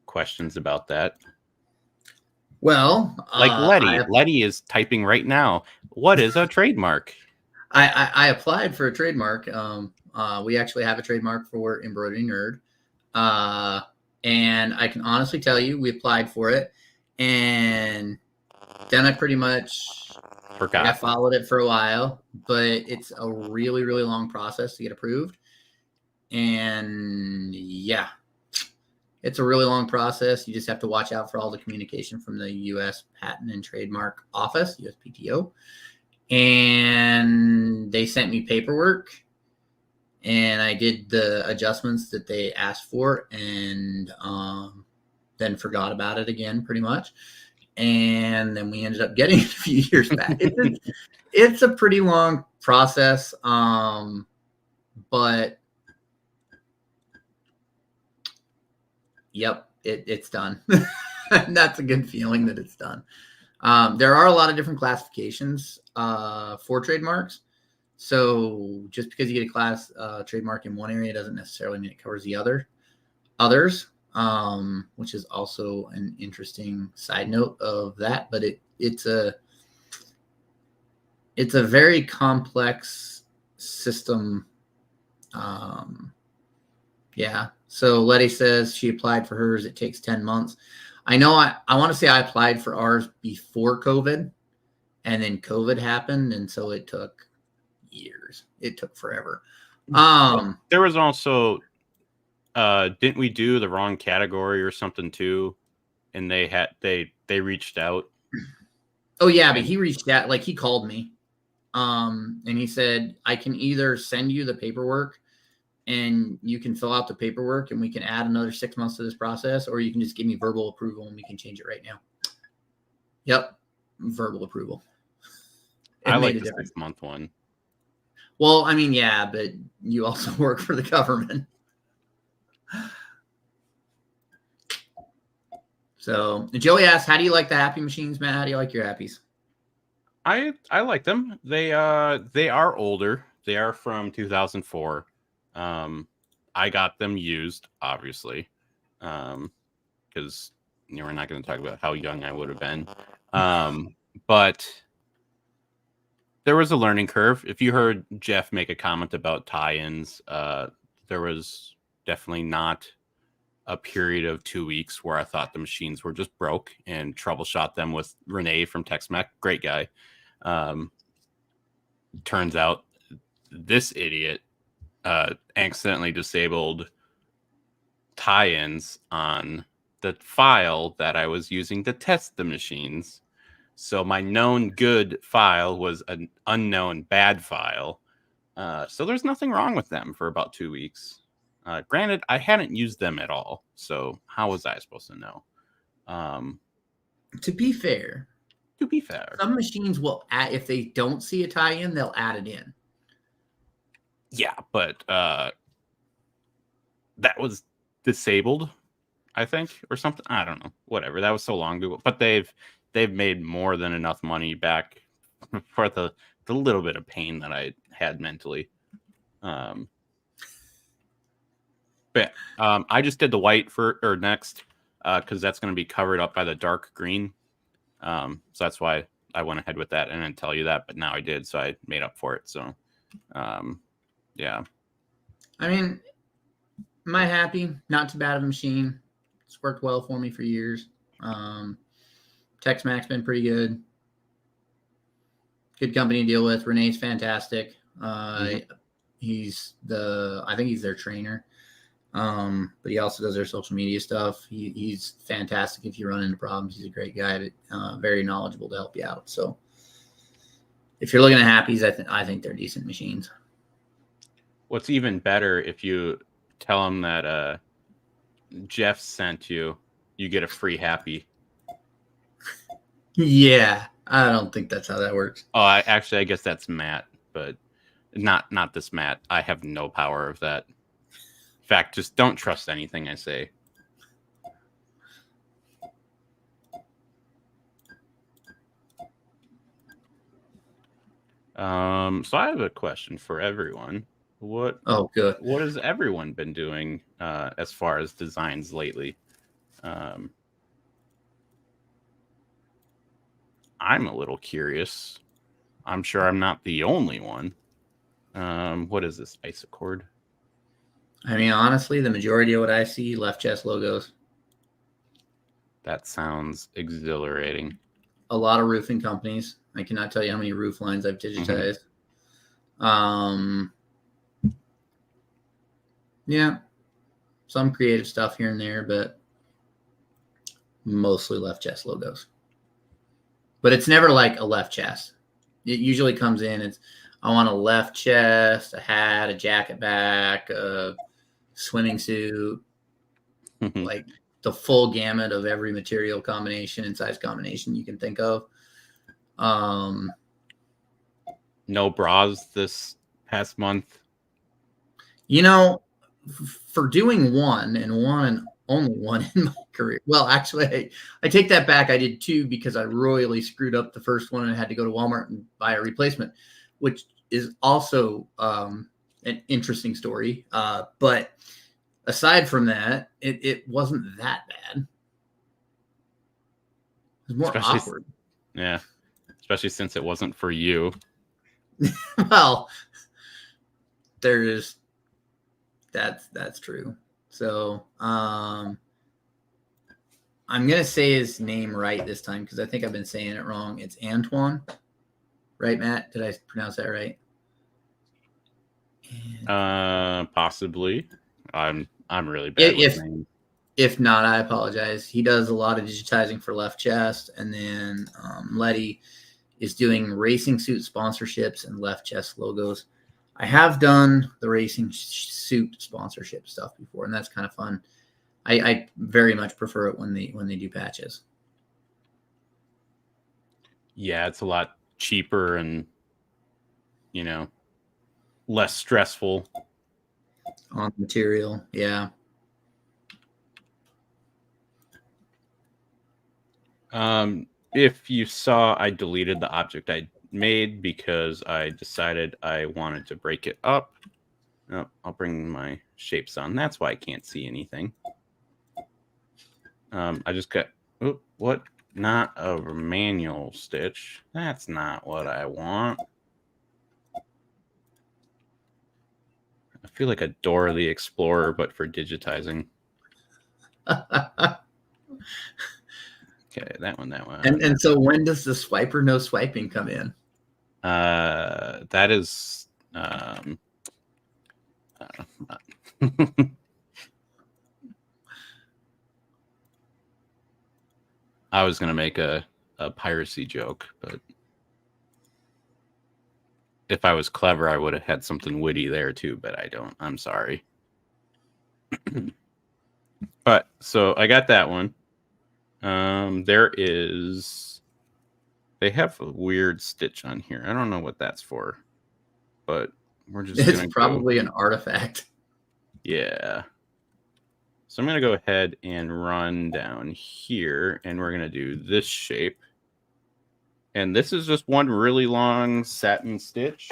questions about that. Well, like Letty. Letty is typing right now. What is a trademark? I applied for a trademark. We actually have a trademark for Embroidery Nerd. And I can honestly tell you, we applied for it. And then I pretty much forgot. I followed it for a while, but it's a really, really long process to get approved. And yeah, it's a really long process. You just have to watch out for all the communication from the U.S. Patent and Trademark Office, USPTO. And they sent me paperwork, and I did the adjustments that they asked for, and then forgot about it again, pretty much. And then we ended up getting it a few years back. It's a pretty long process, but yep, it's done. That's a good feeling that it's done. There are a lot of different classifications for trademarks. So just because you get a trademark in one area doesn't necessarily mean it covers the others, which is also an interesting side note of that. But it's a very complex system. Yeah. So Letty says she applied for hers. It takes 10 months. I know I want to say I applied for ours before COVID, and then COVID happened. And so it took years. It took forever. There was also, didn't we do the wrong category or something too? And they reached out. Oh yeah, but he reached out, like he called me. And he said, I can either send you the paperwork and you can fill out the paperwork and we can add another 6 months to this process, or you can just give me verbal approval and we can change it right now. Yep. Verbal approval. I like the 6-month one. Well, I mean, yeah, but you also work for the government. So Joey asks, how do you like the Happy Machines, Matt? How do you like your Happies? I like them. They are older. They are from 2004. I got them used, obviously, because we're not going to talk about how young I would have been. But there was a learning curve. If you heard Jeff make a comment about tie-ins, there was definitely not a period of 2 weeks where I thought the machines were just broke and troubleshot them with Renee from TexMech. Great guy. Turns out this idiot accidentally disabled tie-ins on the file that I was using to test the machines. So my known good file was an unknown bad file. So there's nothing wrong with them for about 2 weeks. Granted, I hadn't used them at all, so how was I supposed to know? To be fair, some machines will add, if they don't see a tie-in, they'll add it in. Yeah, but that was disabled, I think, or something. I don't know. Whatever. That was so long ago. But they've made more than enough money back for the little bit of pain that I had mentally. But I just did the white next because that's going to be covered up by the dark green. So that's why I went ahead with that and didn't tell you that, but now I did, so I made up for it. So, yeah. I mean, am I happy? Not too bad of a machine. It's worked well for me for years. TexMac's been pretty good. Good company to deal with. Renee's fantastic. I think he's their trainer. But he also does their social media stuff. He's fantastic if you run into problems. He's a great guy, very knowledgeable to help you out. So if you're looking at Happies, I think they're decent machines. What's even better, if you tell him that Jeff sent you, you get a free Happy. Yeah, I don't think that's how that works. Oh, I guess that's Matt, but not this Matt. I have no power of that. In fact, just don't trust anything I say. So I have a question for everyone. What has everyone been doing as far as designs lately? I'm a little curious. I'm sure I'm not the only one. What is this, Isocord? I mean, honestly, the majority of what I see, left chest logos. That sounds exhilarating. A lot of roofing companies. I cannot tell you how many roof lines I've digitized. Yeah, some creative stuff here and there, but mostly left chest logos. But it's never like a left chest. It usually comes in, I want a left chest, a hat, a jacket back, a swimming suit, like the full gamut of every material combination and size combination you can think of. No bras this past month? You know, for doing one and only one in my career. Well, actually, I take that back. I did two because I royally screwed up the first one and I had to go to Walmart and buy a replacement, which is also an interesting story. But aside from that, it wasn't that bad. It was more awkward. Yeah, especially since it wasn't for you. Well, that's true. So I'm gonna say his name right this time because I think I've been saying it wrong. It's Antoine, right, Matt? Did I pronounce that right? Possibly. I'm really bad with names. If not, I apologize. He does a lot of digitizing for Left Chest, and then Letty is doing racing suit sponsorships and Left Chest logos. I have done the racing suit sponsorship stuff before, and that's kind of fun. I very much prefer it when they do patches. Yeah, it's a lot cheaper and less stressful on material. Yeah. If you saw, I deleted the object I made because I decided I wanted to break it up. Oh, I'll bring my shapes on. That's why I can't see anything. I just got, what? Not a manual stitch. That's not what I want. I feel like a Dora the Explorer, but for digitizing. Okay, that one. And so when does the swiper no swiping come in? That is I was gonna make a piracy joke, but if I was clever, I would have had something witty there too. But I don't. I'm sorry. But so I got that one. There is. They have a weird stitch on here. I don't know what that's for, but we're just It's gonna probably go. an artifact. Yeah. So I'm going to go ahead and run down here, and we're going to do this shape. And this is just one really long satin stitch.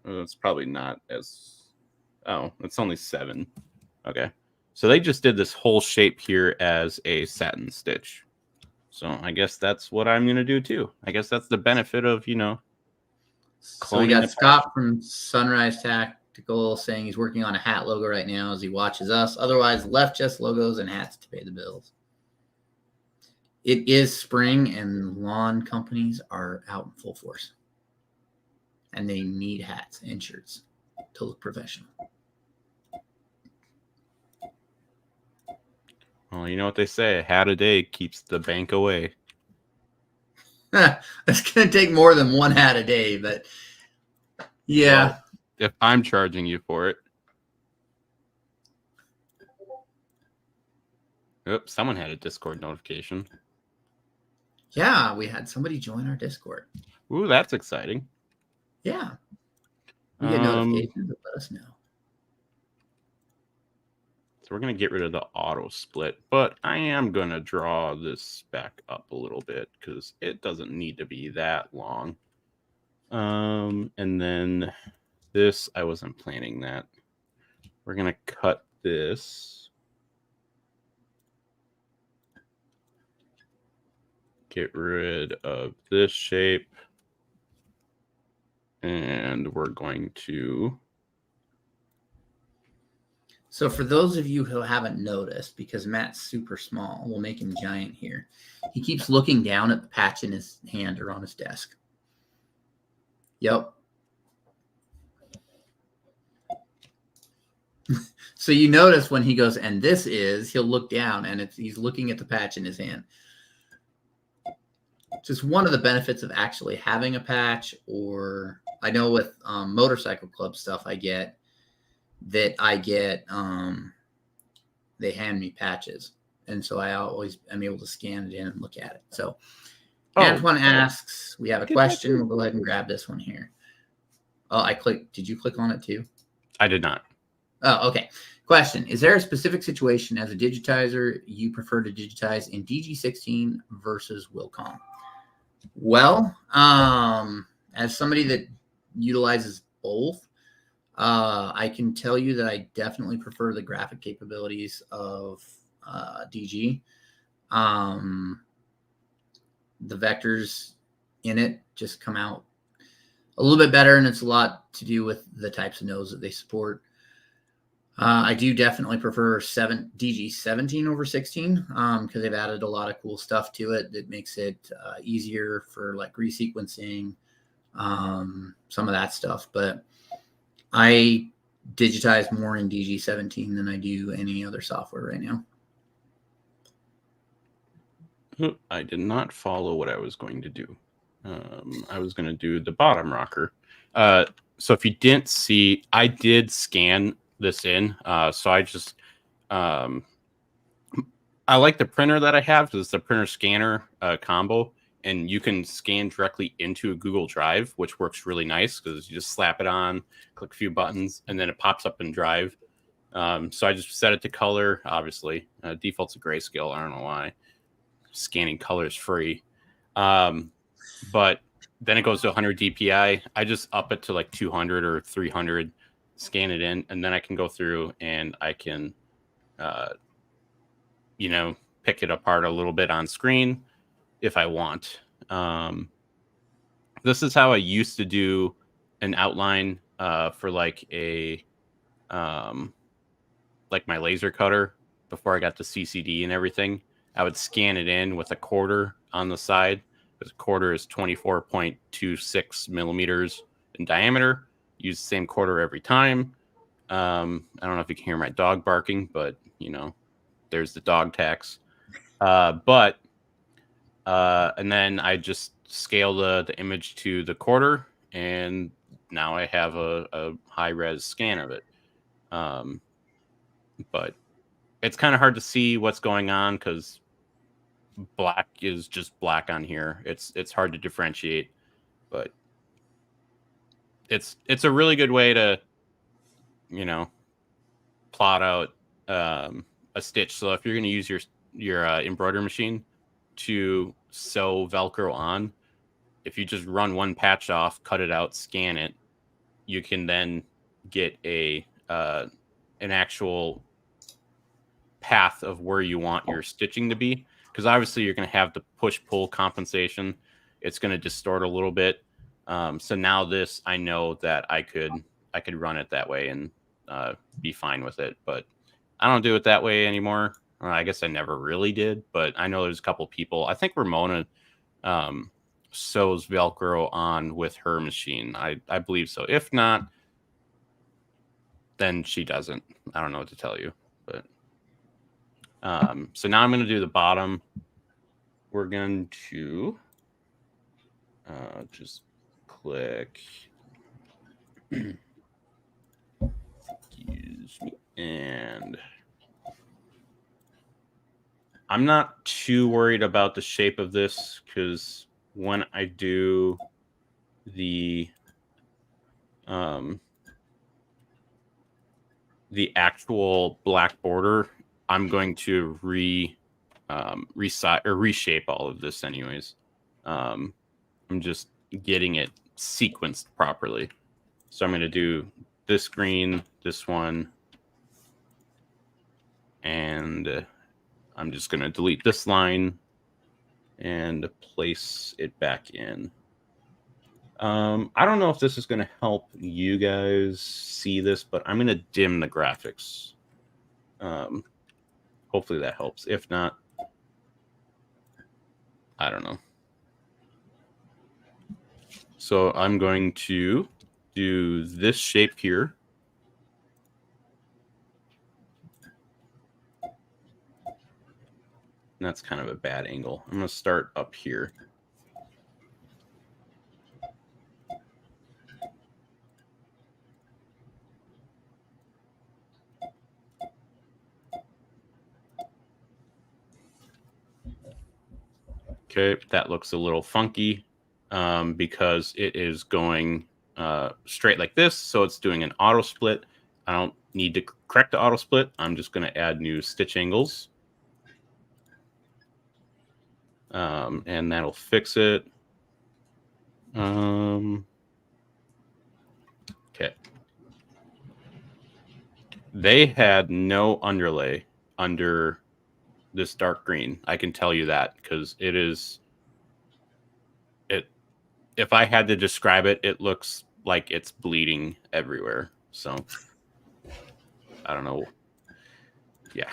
It's probably not as... Oh, it's only 7. Okay. So they just did this whole shape here as a satin stitch. So I guess that's what I'm going to do too. I guess that's the benefit of, you know, So we cloning got a Scott patch. from Sunrise Tactical saying he's working on a hat logo right now as he watches us. Otherwise, left just logos and hats to pay the bills. It is spring and lawn companies are out in full force. And they need hats and shirts to look professional. Well, you know what they say, a hat a day keeps the bank away. It's going to take more than one hat a day, but yeah. Well, if I'm charging you for it. Oops, someone had a Discord notification. Yeah, we had somebody join our Discord. Ooh, that's exciting. Yeah. We get notifications that let us know. So we're going to get rid of the auto split, but I am going to draw this back up a little bit because it doesn't need to be that long. And then this, I wasn't planning that. We're going to cut this. Get rid of this shape. And we're going to... So for those of you who haven't noticed, because Matt's super small, we'll make him giant here. He keeps looking down at the patch in his hand or on his desk. Yep. So you notice when he goes, and this is, he'll look down and he's looking at the patch in his hand. Just one of the benefits of actually having a patch, or I know with motorcycle club stuff I get, they hand me patches. And so I always am able to scan it in and look at it. So Antoine asks, we have a question. We'll go ahead and grab this one here. Oh, I clicked. Did you click on it too? I did not. Oh, okay. Question. Is there a specific situation as a digitizer you prefer to digitize in DG16 versus Wilcom? Well, as somebody that utilizes both, I can tell you that I definitely prefer the graphic capabilities of DG. The vectors in it just come out a little bit better, and it's a lot to do with the types of nodes that they support. I do definitely prefer DG17 over 16 because they've added a lot of cool stuff to it that makes it easier for like resequencing, some of that stuff. But I digitize more in DG17 than I do any other software right now. I did not follow what I was going to do. I was going to do the bottom rocker. So if you didn't see, I did scan this in. So I just, I like the printer that I have because it's the printer scanner combo, and you can scan directly into a Google Drive, which works really nice because you just slap it on, click a few buttons, and then it pops up in Drive. So I just set it to color, obviously. Default's a grayscale. I don't know why. Scanning color is free. But then it goes to 100 DPI. I just up it to like 200 or 300, scan it in, and then I can go through and I can, pick it apart a little bit on screen if I want. This is how I used to do an outline for like a like my laser cutter before I got to CCD and everything. I would scan it in with a quarter on the side. Because a quarter is 24.26 millimeters in diameter. Use the same quarter every time. I don't know if you can hear my dog barking, but there's the dog tax. And then I just scale the image to the quarter, and now I have a high res scan of it. But it's kind of hard to see what's going on because black is just black on here. It's hard to differentiate, but it's a really good way to, you know, plot out a stitch. So if you're going to use your embroidery machine to sew Velcro on, if you just run one patch off, cut it out, scan it, you can then get an actual path of where you want your stitching to be. Because obviously you're going to have the push-pull compensation. It's going to distort a little bit. So now this, I know that I could run it that way and be fine with it. But I don't do it that way anymore. I guess I never really did. But I know there's a couple people. I think Ramona sews Velcro on with her machine. I believe so. If not, then she doesn't. I don't know what to tell you. But so now I'm going to do the bottom. We're going to just click. Excuse me. And I'm not too worried about the shape of this because when I do the actual black border, I'm going to reshape all of this anyways. I'm just getting it sequenced properly. So I'm going to do this green, this one, and I'm just going to delete this line and place it back in. I don't know if this is going to help you guys see this, but I'm going to dim the graphics. Hopefully that helps. If not, I don't know. So I'm going to do this shape here. And that's kind of a bad angle. I'm going to start up here. Okay, that looks a little funky because it is going straight like this. So it's doing an auto split. I don't need to correct the auto split. I'm just going to add new stitch angles. And that'll fix it. Okay. They had no underlay under this dark green. I can tell you that because it is. If I had to describe it, it looks like it's bleeding everywhere. So I don't know. Yeah.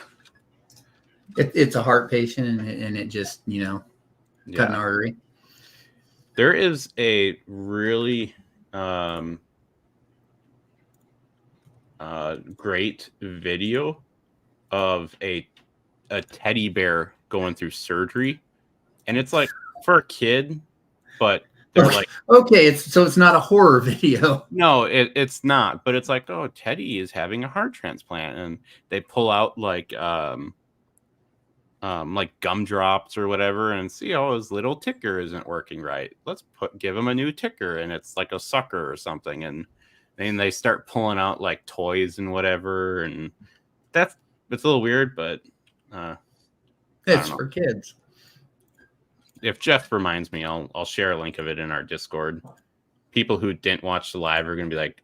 It's a heart patient, and it just, cut an artery. There is a really great video of a teddy bear going through surgery, and it's like for a kid, but they're like, okay, it's not a horror video. No, it's not, but it's like, oh, Teddy is having a heart transplant, and they pull out like gumdrops or whatever, and see, oh, his little ticker isn't working right. Let's give him a new ticker, and it's like a sucker or something, and then they start pulling out like toys and whatever, and it's a little weird, but it's for kids. If Jeff reminds me, I'll share a link of it in our Discord. People who didn't watch the live are going to be like,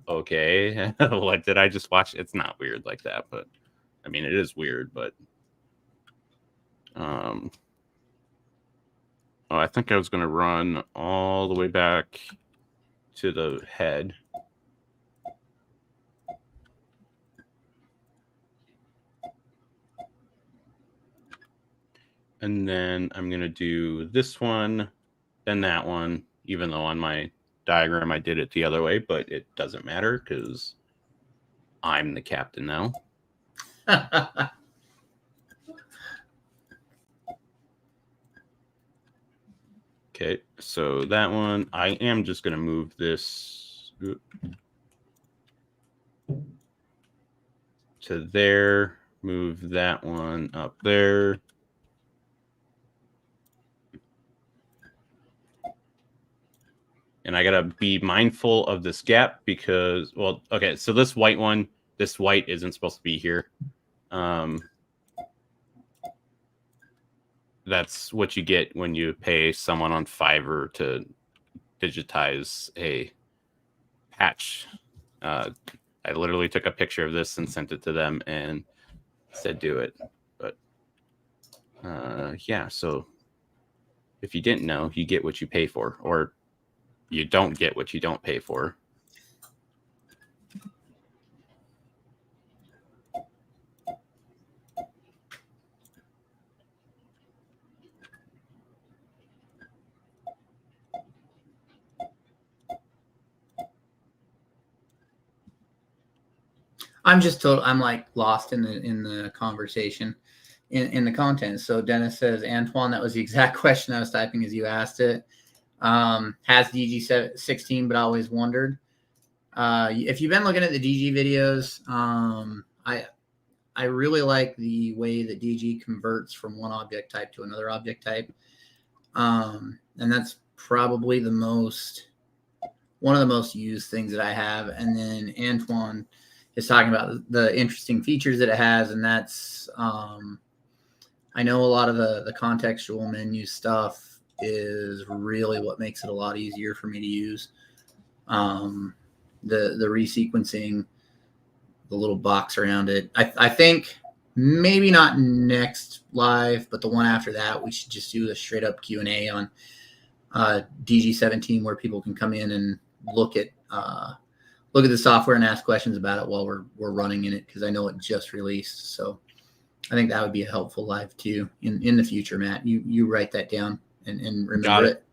okay, what did I just watch? It's not weird like that, but I mean, it is weird, but I think I was going to run all the way back to the head. And then I'm going to do this one, then that one, even though on my diagram I did it the other way, but it doesn't matter because I'm the captain now. Okay, so that one, I am just going to move this to there, move that one up there. And I got to be mindful of this gap because, well, okay, so this white one, this white isn't supposed to be here. That's what you get when you pay someone on Fiverr to digitize a patch. I literally took a picture of this and sent it to them and said do it. But yeah, so if you didn't know, you get what you pay for, or you don't get what you don't pay for. I'm like lost in the conversation, in the content. So Dennis says, Antoine, that was the exact question I was typing as you asked it. Has DG 16, but I always wondered. If you've been looking at the DG videos, I really like the way that DG converts from one object type to another object type. And that's probably one of the most used things that I have. And then Antoine is talking about the interesting features that it has. And that's, I know a lot of the contextual menu stuff is really what makes it a lot easier for me to use. The resequencing, the little box around it. I think maybe not next live, but the one after that, we should just do a straight up Q&A on DG17, where people can come in and look at the software and ask questions about it while we're running in it, because I know it just released. So I think that would be a helpful live too in the future. Matt, you write that down and remember it.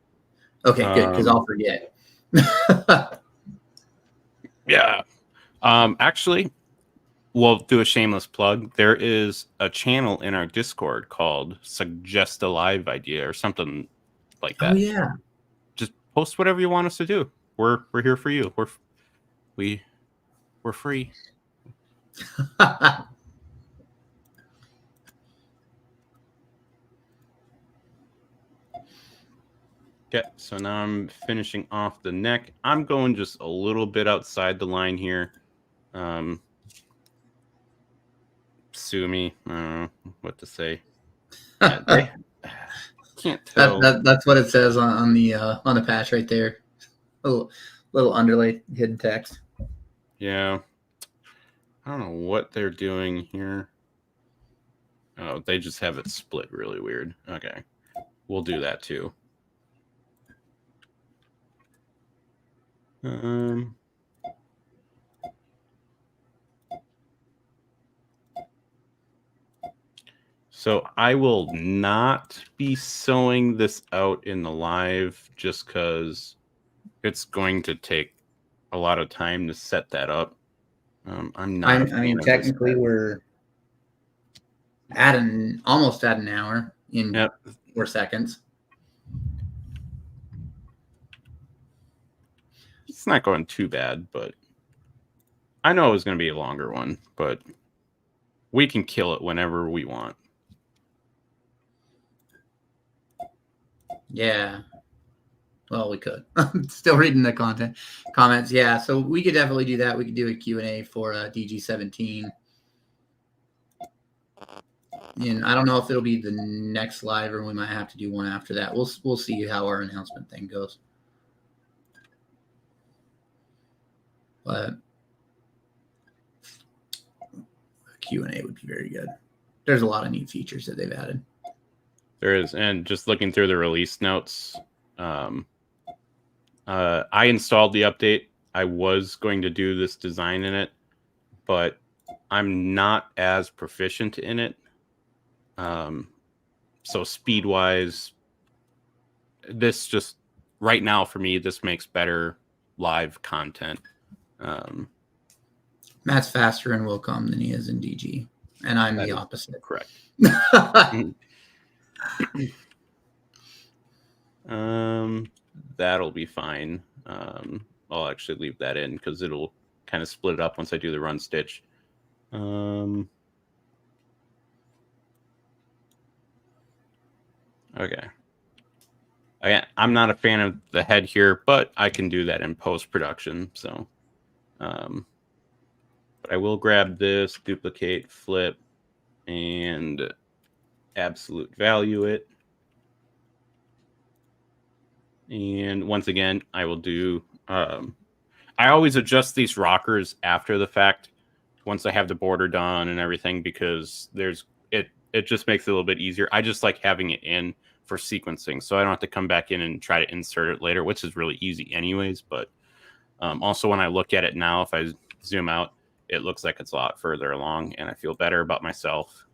Okay, good, because I'll forget. Yeah. Actually, we'll do a shameless plug. There is a channel in our Discord called Suggest a Live Idea or something like that. Oh yeah. Just post whatever you want us to do. We're here for you. We're free. Okay, so now I'm finishing off the neck. I'm going just a little bit outside the line here. Sue me. I don't know what to say. Yeah, can't tell. That's what it says on the patch right there. Little underlay hidden text. Yeah. I don't know what they're doing here. Oh, they just have it split really weird. Okay. We'll do that too. So I will not be sewing this out in the live just because it's going to take a lot of time to set that up. I'm not. I mean, technically, we're almost at an hour in 4 seconds. It's not going too bad, but I know it was going to be a longer one, but we can kill it whenever we want. Yeah. Well, we could. I'm still reading the comments. Yeah, so we could definitely do that. We could do a Q&A for DG17. And I don't know if it'll be the next live or we might have to do one after that. We'll see how our announcement thing goes. But Q&A would be very good. There's a lot of neat features that they've added. There is, and just looking through the release notes, I installed the update. I was going to do this design in it, but I'm not as proficient in it. So speed-wise, this just, right now for me, this makes better live content. Matt's faster in Wilcom than he is in DG, and I'm the opposite. Correct. that'll be fine. I'll actually leave that in because it'll kind of split it up once I do the run stitch. Okay. Again, I'm not a fan of the head here, but I can do that in post-production. So, but I will grab this, duplicate, flip, and absolute value it. And once again, I will do, I always adjust these rockers after the fact once I have the border done and everything, because it just makes it a little bit easier. I just like having it in for sequencing, so I don't have to come back in and try to insert it later, which is really easy anyways. But also when I look at it now, if I zoom out, it looks like it's a lot further along, and I feel better about myself.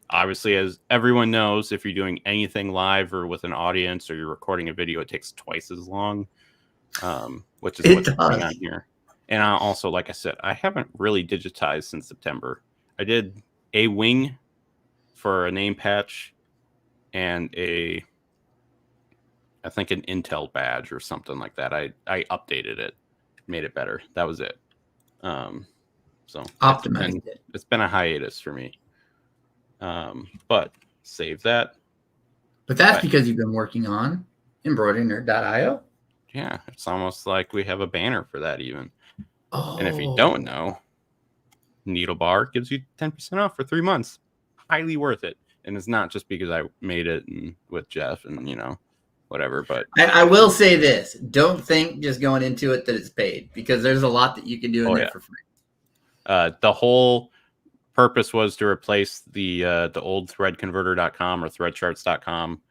Obviously, as everyone knows, if you're doing anything live or with an audience or you're recording a video, it takes twice as long, which is what's going on here. And I also, like I said, I haven't really digitized since September. I did a wing for a name patch and I think an Intel badge or something like that. I updated it, made it better. That was it. So Optimized it. It's been a hiatus for me. But save that. But that's because you've been working on embroidery.io. Yeah, it's almost like we have a banner for that even. Oh. And if you don't know, Needle Bar gives you 10% off for 3 months. Highly worth it. And it's not just because I made it with Jeff and, whatever. But I will say this. Don't think just going into it that it's paid, because there's a lot that you can do in there for free. The whole purpose was to replace the old threadconverter.com or threadcharts.com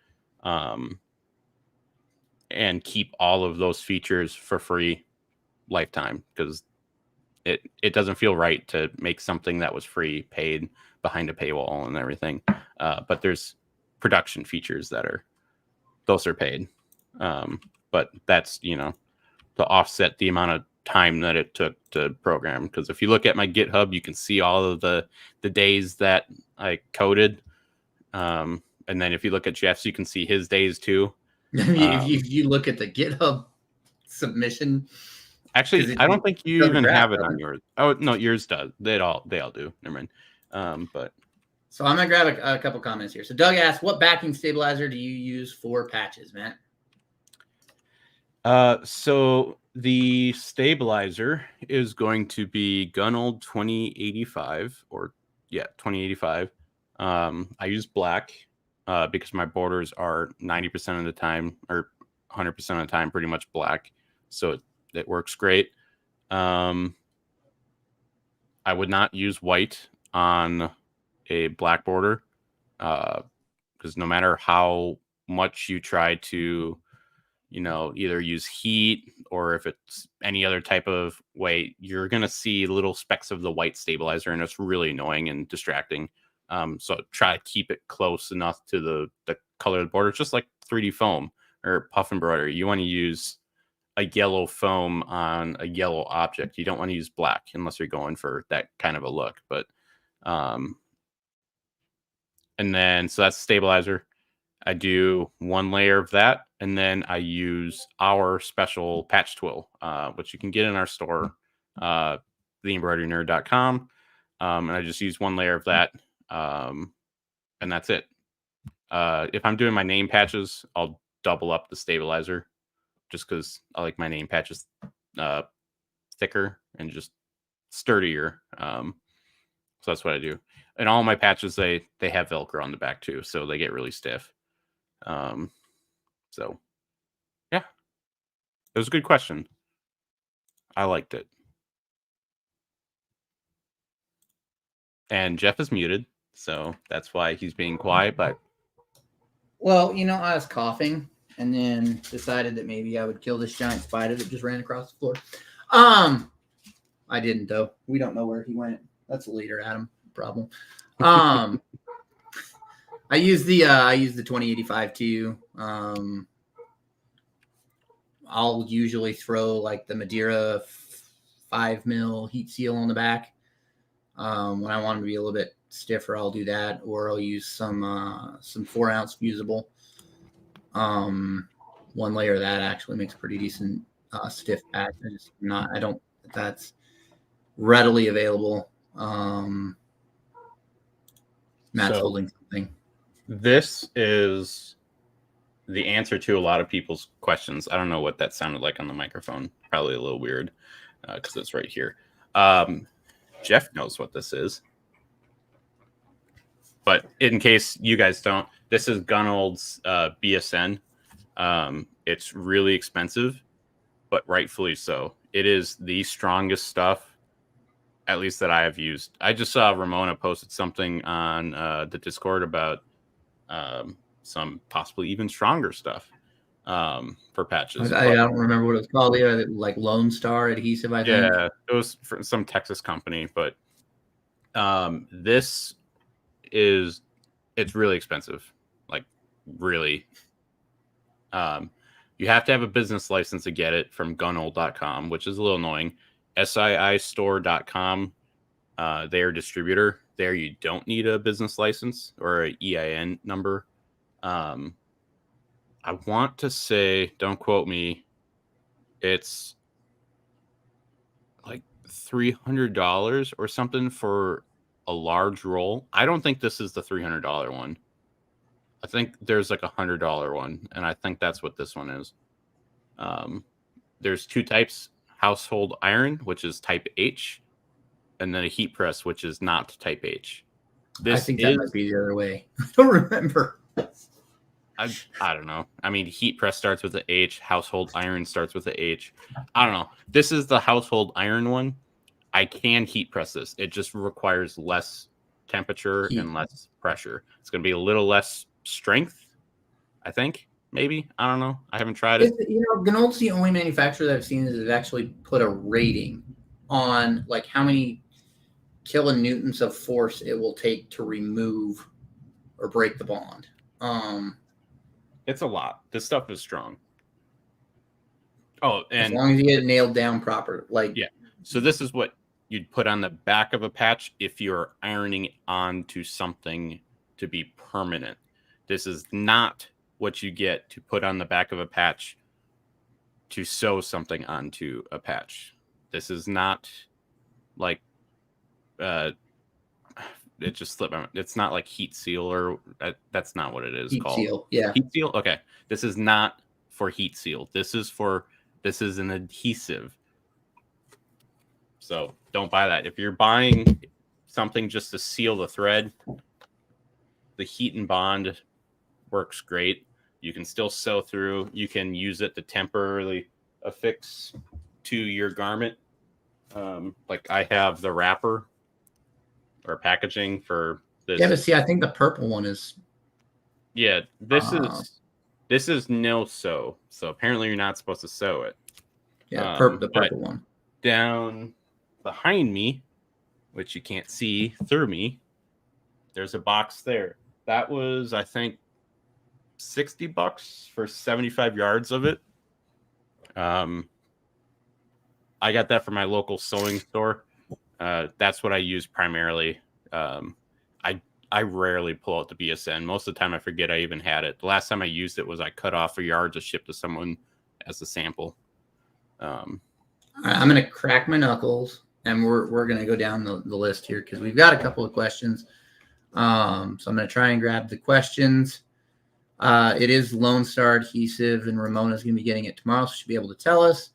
and keep all of those features for free lifetime, because it doesn't feel right to make something that was free paid behind a paywall and everything. But there's production features those are paid. But that's, to offset the amount of time that it took to program. Because if you look at my GitHub, you can see all of the days that I coded. And then if you look at Jeff's, you can see his days too. If you look at the GitHub submission. Actually, I don't think you even have it on yours. Oh, no, yours does. They all do. Never mind. But so I'm going to grab a couple comments here. So Doug asked, what backing stabilizer do you use for patches, Matt? So the stabilizer is going to be Gunold 2085 2085. I use black because my borders are 90% of the time or 100% of the time pretty much black. So it works great. I would not use white on a black border because no matter how much you try to either use heat or if it's any other type of way, you're going to see little specks of the white stabilizer, and it's really annoying and distracting. So try to keep it close enough to the color of the border, just like 3D foam or puff embroidery. You want to use a yellow foam on a yellow object. You don't want to use black unless you're going for that kind of a look. But and then so that's stabilizer. I do one layer of that, and then I use our special patch twill, which you can get in our store, theembroiderynerd.com. And I just use one layer of that, and that's it. If I'm doing my name patches, I'll double up the stabilizer just because I like my name patches thicker and just sturdier. So that's what I do. And all my patches, they have Velcro on the back too, so they get really stiff. So yeah, it was a good question. I liked it. And Jeff is muted, so that's why he's being quiet. But well, I was coughing and then decided that maybe I would kill this giant spider that just ran across the floor. I didn't though. We don't know where he went. That's a leader, Adam. Problem. I use the 2085 too. I'll usually throw like the Madeira 5mm heat seal on the back. When I want them to be a little bit stiffer, I'll do that, or I'll use some 4-ounce fusible. one layer of that actually makes a pretty decent stiff patch. I don't think that's readily available. Matt's holding something. This is the answer to a lot of people's questions. I don't know what that sounded like on the microphone. Probably a little weird because it's right here. Jeff knows what this is. But in case you guys don't, this is Gunold's BSN. It's really expensive, but rightfully so. It is the strongest stuff, at least that I have used. I just saw Ramona posted something on the Discord about some possibly even stronger stuff for patches. I don't remember what it's called. Like Lone Star adhesive, I think. Yeah, it was from some Texas company, but this is, it's really expensive, like really. You have to have a business license to get it from gunold.com, which is a little annoying. SIIstore.com, their distributor. There you don't need a business license or an EIN number. I want to say, don't quote me, it's like $300 or something for a large roll. I don't think this is the $300 one. I think there's like $100 one, and I think that's what this one is. There's two types: household iron, which is type H, and then a heat press, which is not type H. I think that might be the other way. I don't remember. I don't know. I mean, heat press starts with an H. Household iron starts with an H. I don't know. This is the household iron one. I can heat press this. It just requires less temperature and less pressure. It's going to be a little less strength, I think. Maybe. I don't know. I haven't tried it. Gunold's the only manufacturer that I've seen that actually put a rating on like how many kilonewtons of force it will take to remove or break the bond. It's a lot. This stuff is strong. Oh, and as long as you get it nailed down proper, yeah. So this is what you'd put on the back of a patch if you're ironing onto something to be permanent. This is not what you get to put on the back of a patch to sew something onto a patch. This is not like it just slipped my mind. It's not like heat seal or that's not what it is called. Heat seal, yeah. Heat seal. Okay, this is not for heat seal. This is an adhesive. So don't buy that. If you're buying something just to seal the thread, the heat and bond works great. You can still sew through. You can use it to temporarily affix to your garment. Like I have the wrapper or packaging for this. Yeah, but see, I think the purple one is. Yeah, this is no sew. So apparently you're not supposed to sew it. Yeah, the purple one. Down behind me, which you can't see through me, there's a box there. That was, I think, $60 for 75 yards of it. I got that from my local sewing store. That's what I use primarily. I rarely pull out the BSN. Most of the time I forget I even had it. The last time I used it was I cut off a yard to ship to someone as a sample. I'm going to crack my knuckles, and we're going to go down the list here because we've got a couple of questions. So I'm going to try and grab the questions. It is Lone Star adhesive, and Ramona's going to be getting it tomorrow, so she'll be able to tell us.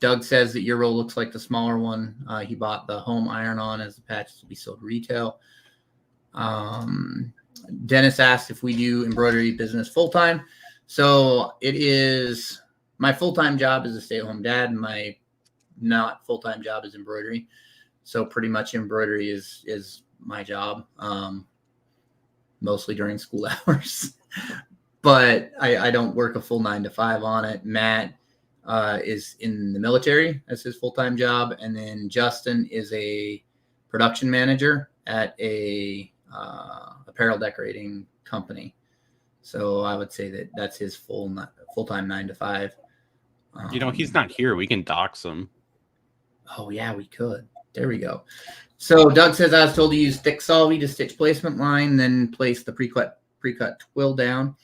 Doug says that your roll looks like the smaller one. He bought the home iron-on as the patches will be sold retail. Dennis asked if we do embroidery business full-time. So it is my full-time job is a stay-at-home dad, and my not full-time job is embroidery. So pretty much embroidery is my job, mostly during school hours. But I don't work a full 9 to 5 on it. Matt is in the military as his full-time job. And then Justin is a production manager at a apparel decorating company. So I would say that that's his full-time 9 to 5. He's not here. We can dox him. Oh, yeah, we could. There we go. So Doug says, I was told to use thick solvy to stitch placement line, then place the pre-cut twill down.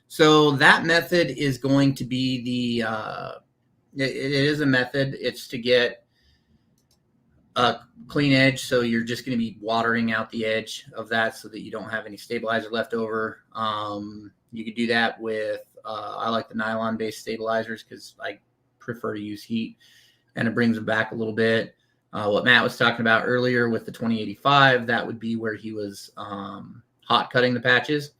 So that method is going to be it is a method. It's to get a clean edge. So you're just going to be watering out the edge of that so that you don't have any stabilizer left over. You could do that with, I like the nylon based stabilizers because I prefer to use heat and it brings them back a little bit. What Matt was talking about earlier with the 2085, that would be where he was hot cutting the patches.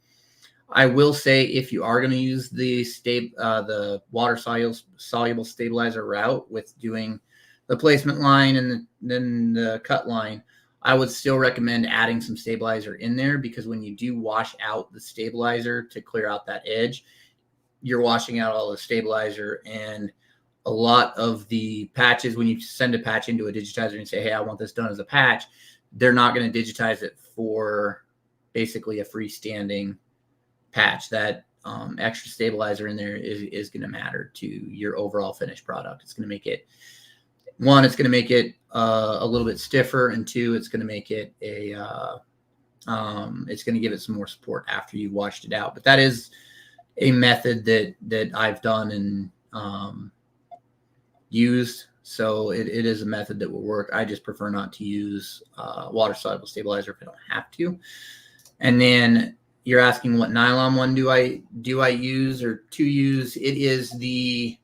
I will say if you are going to use the water soluble stabilizer route with doing the placement line and then the cut line, I would still recommend adding some stabilizer in there because when you do wash out the stabilizer to clear out that edge, you're washing out all the stabilizer. And a lot of the patches, when you send a patch into a digitizer and say, hey, I want this done as a patch, they're not going to digitize it for basically a freestanding patch. That extra stabilizer in there is going to matter to your overall finished product. It's going to make it, one, it's going to make it a little bit stiffer, and two, it's going to make it it's going to give it some more support after you washed it out. But that is a method that I've done and used. So it is a method that will work. I just prefer not to use water soluble stabilizer if I don't have to. And then you're asking what nylon one do I use or to use? It is the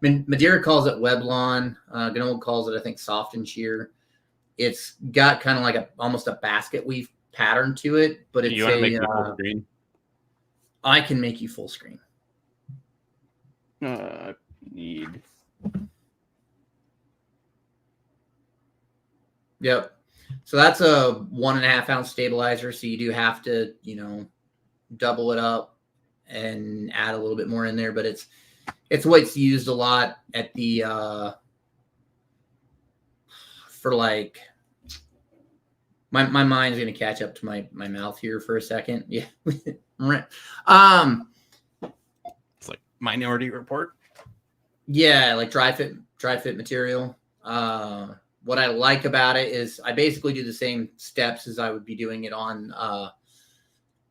Madeira calls it Weblon. Gnold calls it, I think, soft and sheer. It's got kind of like almost a basket weave pattern to it, but it's you want to make me full screen? I can make you full screen. Need. Yep. So that's a 1.5 ounce stabilizer. So you do have to, double it up and add a little bit more in there, but it's what's used a lot at the for like my mind's gonna catch up to my mouth here for a second. Yeah. It's like Minority Report. Yeah, like dry fit material. What I like about it is I basically do the same steps as I would be doing it on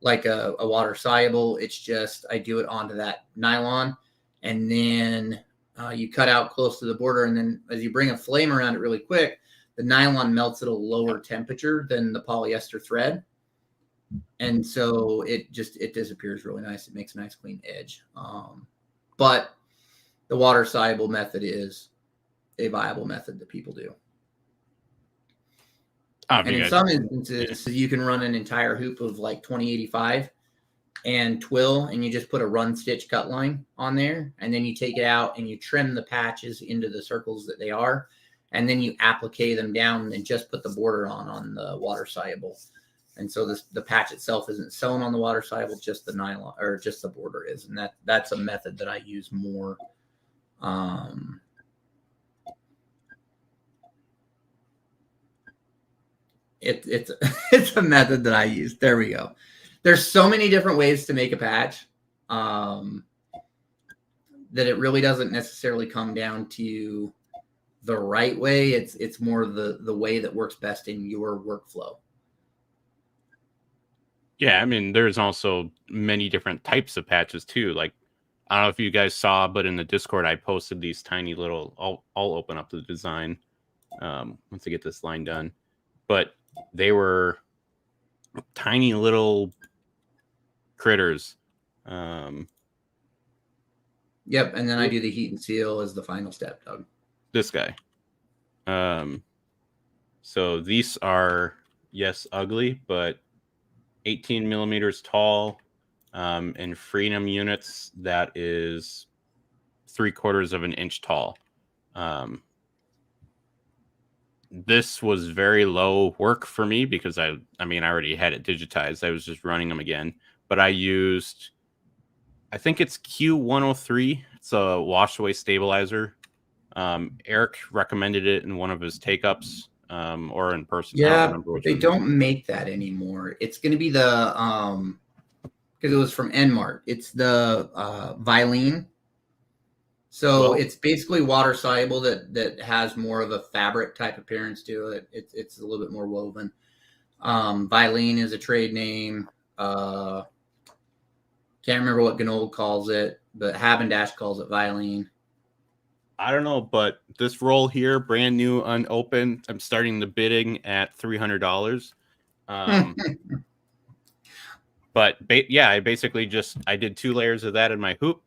like a water soluble. It's just I do it onto that nylon, and then you cut out close to the border, and then as you bring a flame around it really quick, the nylon melts at a lower temperature than the polyester thread, and so it disappears really nice. It makes a nice clean edge. But the water soluble method is a viable method that people do. And in some instances, you can run an entire hoop of like 2085 and twill, and you just put a run stitch cut line on there, and then you take it out and you trim the patches into the circles that they are, and then you applique them down and just put the border on the water soluble. And so the patch itself isn't sewn on the water soluble, just the nylon or just the border is, and that's a method that I use more. It's a method that I use. There we go. There's so many different ways to make a patch that it really doesn't necessarily come down to the right way. It's more the way that works best in your workflow. Yeah, I mean, there's also many different types of patches too. Like, I don't know if you guys saw, but in the Discord, I posted these tiny little. I'll open up the design once I get this line done. But they were tiny little critters. Yep, and then I do the heat and seal as the final step, Doug. This guy. So these are, yes, ugly, but 18 millimeters tall. In Freedom units, that is 3/4 of an inch tall. This was very low work for me because I already had it digitized. I was just running them again, but I used, I think it's Q103. It's a wash away stabilizer. Eric recommended it in one of his take-ups or in person. Yeah, they don't make that anymore. It's going to be the because it was from Enmart. It's the Vilene. So it's basically water soluble that has more of a fabric type appearance to it. It's a little bit more woven. Vilene is a trade name. Can't remember what Ganold calls it, but Habendash calls it Violin. I don't know, but this roll here, brand new, unopened. I'm starting the bidding at $300. But yeah, I basically I did 2 layers of that in my hoop,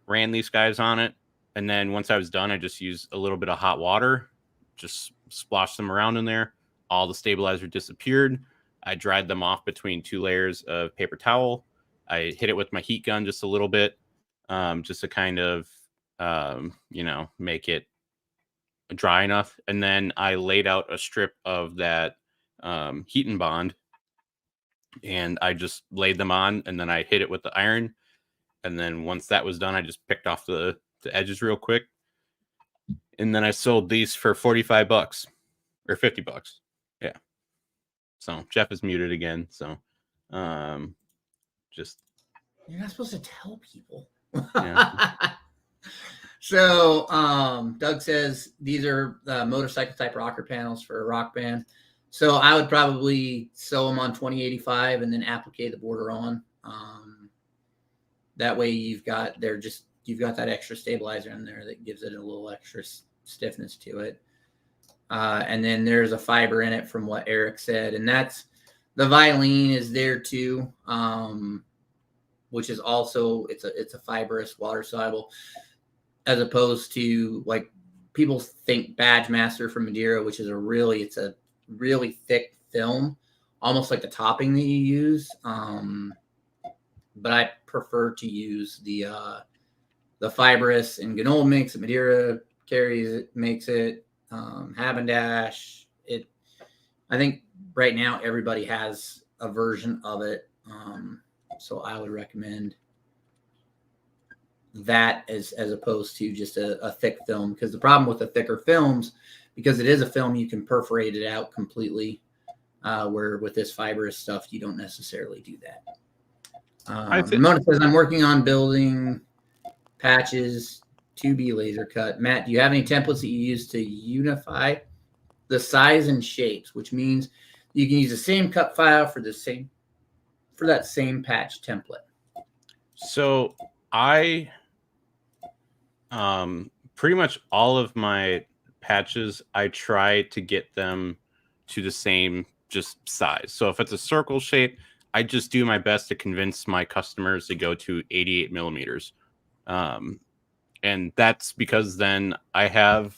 ran these guys on it, and then once I was done, I just used a little bit of hot water, just splashed them around in there. All the stabilizer disappeared. I dried them off between 2 layers of paper towel. I hit it with my heat gun just a little bit, just to kind of, make it dry enough. And then I laid out a strip of that heat and bond, and I just laid them on, and then I hit it with the iron. And then once that was done, I just picked off the edges real quick. And then I sold these for $45 or $50. Yeah. So Jeff is muted again. So just you're not supposed to tell people. Yeah. So Doug says these are motorcycle type rocker panels for a rock band. So I would probably sew them on 2085 and then applique the border on. That way you've got that extra stabilizer in there that gives it a little extra stiffness to it. And then there's a fiber in it from what Eric said, and that's the Violin is there too, which is also it's a fibrous, water soluble, as opposed to like people think Badge Master from Madeira, which is it's a really thick film, almost like the topping that you use. But I prefer to use the fibrous, and Ganold makes it, Madeira carries it, makes it, Habendash. I think right now everybody has a version of it. So I would recommend that as opposed to just a thick film, because the problem with the thicker films, because it is a film, you can perforate it out completely, where with this fibrous stuff you don't necessarily do that. Ramona says, I'm working on building patches to be laser cut. Matt, do you have any templates that you use to unify the size and shapes, which means you can use the same cut file for that same patch template? So I pretty much all of my patches, I try to get them to the same just size. So if it's a circle shape, I just do my best to convince my customers to go to 88 millimeters. And that's because then I have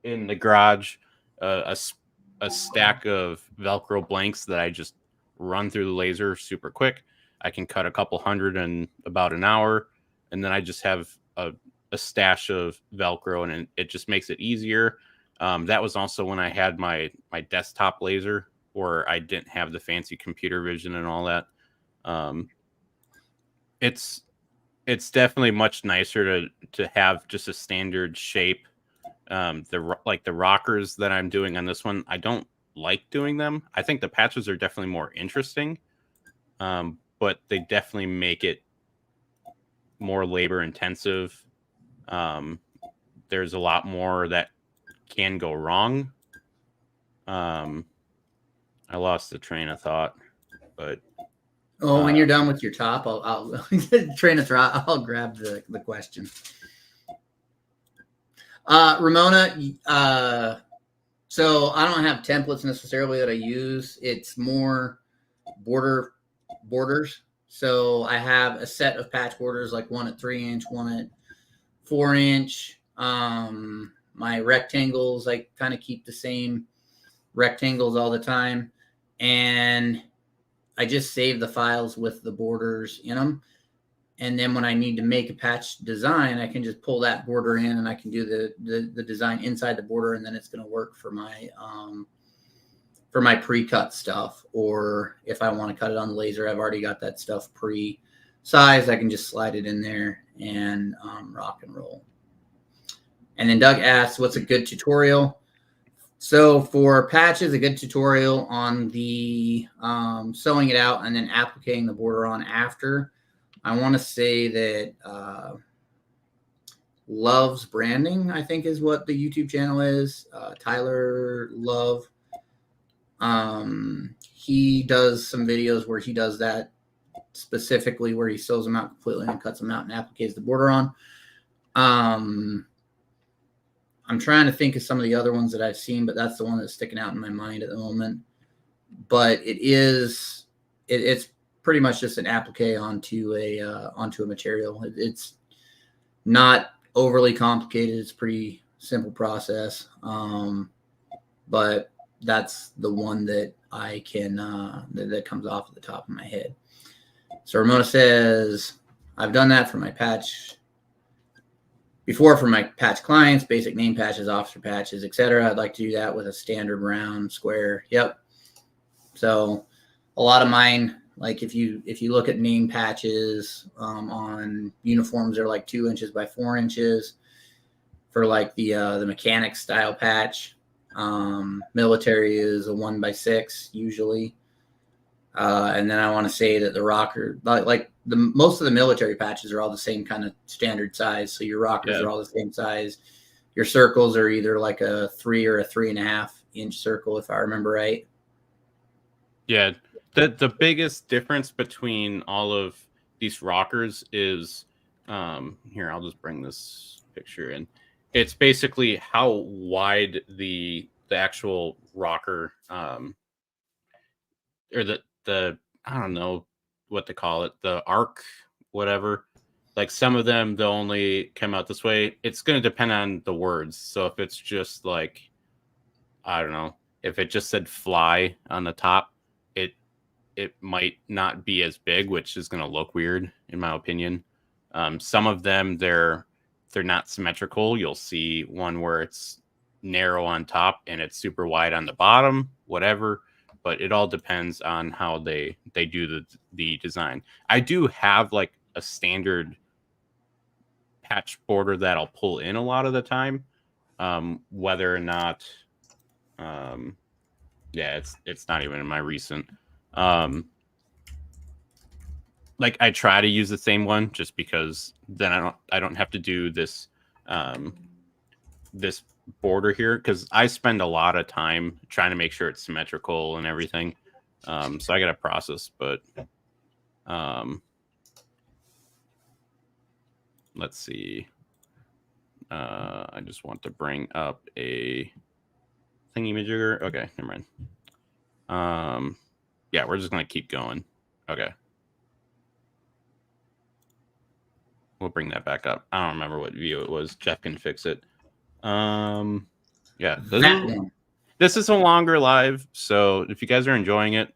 in the garage a stack of Velcro blanks that I just run through the laser super quick. I can cut a couple hundred in about an hour, and then I just have a stash of Velcro, and it just makes it easier. That was also when I had my desktop laser, where I didn't have the fancy computer vision and all that. It's definitely much nicer to have just a standard shape. The rockers that I'm doing on this one, I don't like doing them. I think the patches are definitely more interesting, but they definitely make it more labor intensive. There's a lot more that can go wrong. I lost the train of thought, but when you're done with your top, I'll train of thought. I'll grab the question. Ramona, so I don't have templates necessarily that I use. It's more borders. So I have a set of patch borders, like one at 3-inch, one at 4-inch. My rectangles, I kind of keep the same rectangles all the time. And I just save the files with the borders in them. And then when I need to make a patch design, I can just pull that border in, and I can do the design inside the border, and then it's going to work for my pre-cut stuff. Or if I want to cut it on the laser, I've already got that stuff pre-sized. I can just slide it in there and rock and roll. And then Doug asks, what's a good tutorial? So for patches, a good tutorial on the sewing it out and then appliquing the border on after. I want to say that Love's Branding, I think, is what the YouTube channel is. Tyler Love. He does some videos where he does that specifically where he sews them out completely and cuts them out and appliques the border on. I'm trying to think of some of the other ones that I've seen, but that's the one that's sticking out in my mind at the moment. But it's pretty much just an applique onto a material. It's not overly complicated. It's a pretty simple process. But that's the one that I can that comes off at the top of my head. So Ramona says, I've done that for my patch before for my patch clients, basic name patches, officer patches, etc. I'd like to do that with a standard round square. Yep. So a lot of mine, like if you look at name patches on uniforms, they're like 2 inches by 4 inches. For like the mechanic style patch, military is a 1 by 6 usually. And then I want to say that the rocker, like most of the military patches are all the same kind of standard size. So your rockers are all the same size. Your circles are either like a 3 or a 3.5 inch circle, if I remember right. Yeah. The biggest difference between all of these rockers is, here, I'll just bring this picture in. It's basically how wide the actual rocker, or the I don't know what to call it, the arc, whatever. Like some of them, they'll only come out this way. It's going to depend on the words. So if it's just like, I don't know, if it just said fly on the top, it might not be as big, which is going to look weird in my opinion. Some of them, they're not symmetrical. You'll see one where it's narrow on top and it's super wide on the bottom, whatever. But it all depends on how they do the design. I do have like a standard patch border that I'll pull in a lot of the time. Whether or not, yeah, it's not even in my recent. Like I try to use the same one just because then I don't have to do this this border here, because I spend a lot of time trying to make sure it's symmetrical and everything. So I got to process, but let's see. I just want to bring up a thingy-majigger. Okay, never mind. Yeah, we're just gonna keep going. Okay. We'll bring that back up. I don't remember what view it was. Jeff can fix it. Yeah, this is a longer live, so if you guys are enjoying it,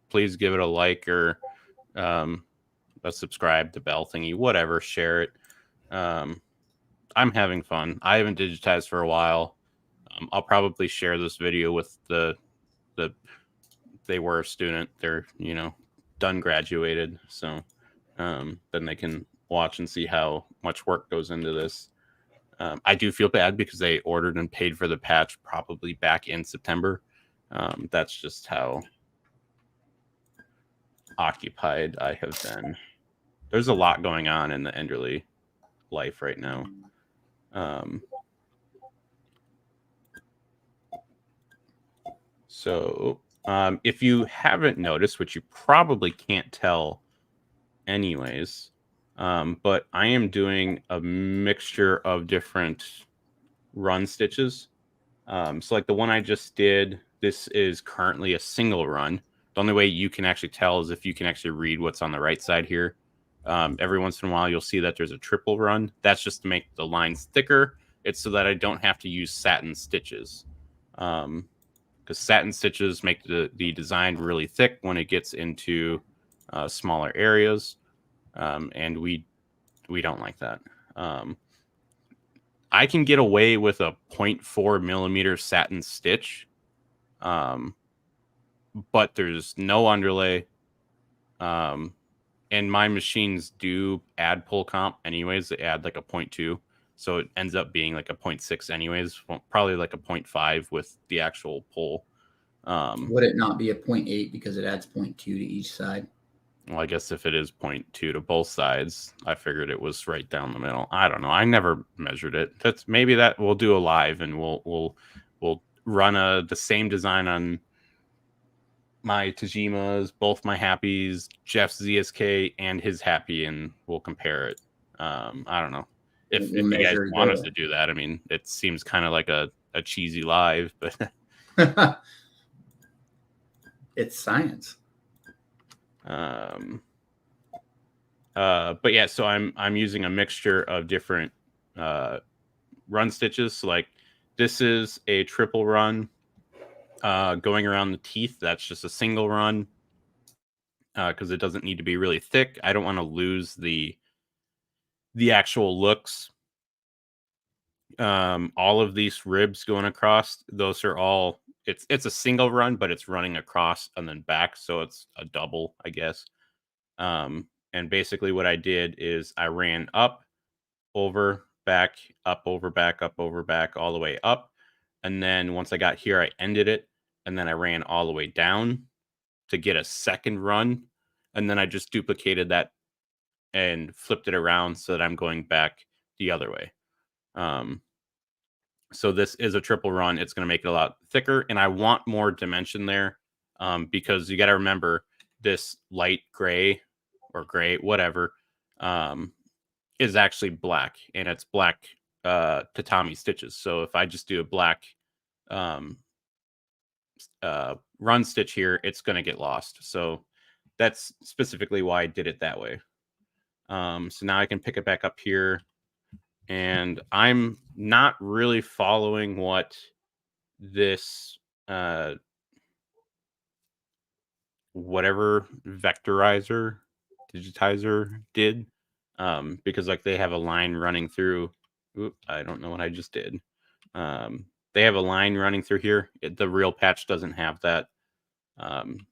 please give it a like or a subscribe, the bell thingy, whatever, share it. I'm having fun. I haven't digitized for a while. I'll probably share this video with the they were a student. They're, done graduated, so then they can watch and see how much work goes into this. I do feel bad because they ordered and paid for the patch probably back in September. That's just how occupied I have been. There's a lot going on in the Enderly life right now. So if you haven't noticed, which you probably can't tell anyways, but I am doing a mixture of different run stitches. So like the one I just did, this is currently a single run. The only way you can actually tell is if you can actually read what's on the right side here. Every once in a while, you'll see that there's a triple run. That's just to make the lines thicker. It's so that I don't have to use satin stitches. Because satin stitches make the design really thick when it gets into smaller areas. And we don't like that. I can get away with a 0.4 millimeter satin stitch, but there's no underlay. And my machines do add pull comp anyways. They add like a 0.2. So it ends up being like a 0.6 anyways, probably like a 0.5 with the actual pull. Would it not be a 0.8 because it adds 0.2 to each side? Well, I guess if it is 0.2 to both sides, I figured it was right down the middle. I don't know. I never measured it. Maybe that we'll do a live and we'll run the same design on my Tajimas, both my Happies, Jeff's ZSK, and his Happy, and we'll compare it. I don't know if We'll you guys measure want us to do that. I mean, it seems kind of like a cheesy live, but it's science. But yeah, so I'm using a mixture of different run stitches. So like this is a triple run going around the teeth. That's just a single run because it doesn't need to be really thick. I don't want to lose the actual looks. All of these ribs going across, those are all it's a single run, but it's running across and then back, so it's a double, I guess. And basically what I did is I ran up, over, back, up, over, back, up, over, back, all the way up. And then once I got here, I ended it. And then I ran all the way down to get a second run. And then I just duplicated that and flipped it around so that I'm going back the other way. So this is a triple run. It's going to make it a lot thicker. And I want more dimension there because you got to remember this light gray or gray, whatever, is actually black, and it's black tatami stitches. So if I just do a black run stitch here, it's going to get lost. So that's specifically why I did it that way. So now I can pick it back up here, and I'm not really following what this whatever digitizer did, because like they have a line running through. I don't know what I just did. They have a line running through here. The real patch doesn't have that.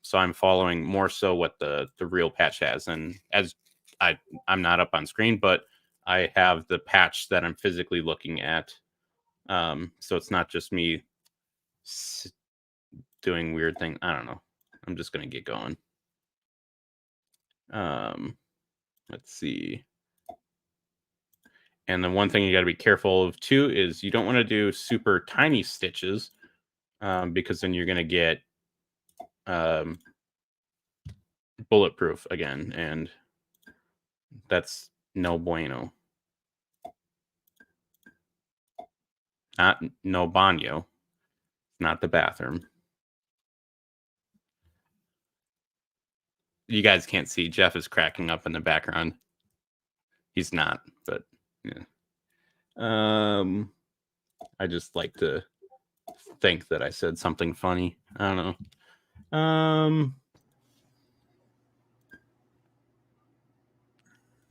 So I'm following more so what the real patch has. And as I'm not up on screen, but I have the patch that I'm physically looking at. So it's not just me doing weird things. I don't know. I'm just going to get going. Let's see. And the one thing you got to be careful of too is you don't want to do super tiny stitches because then you're going to get bulletproof again, and that's no bueno. Not no baño. Not the bathroom. You guys can't see. Jeff is cracking up in the background. He's not, but yeah. I just like to think that I said something funny. I don't know.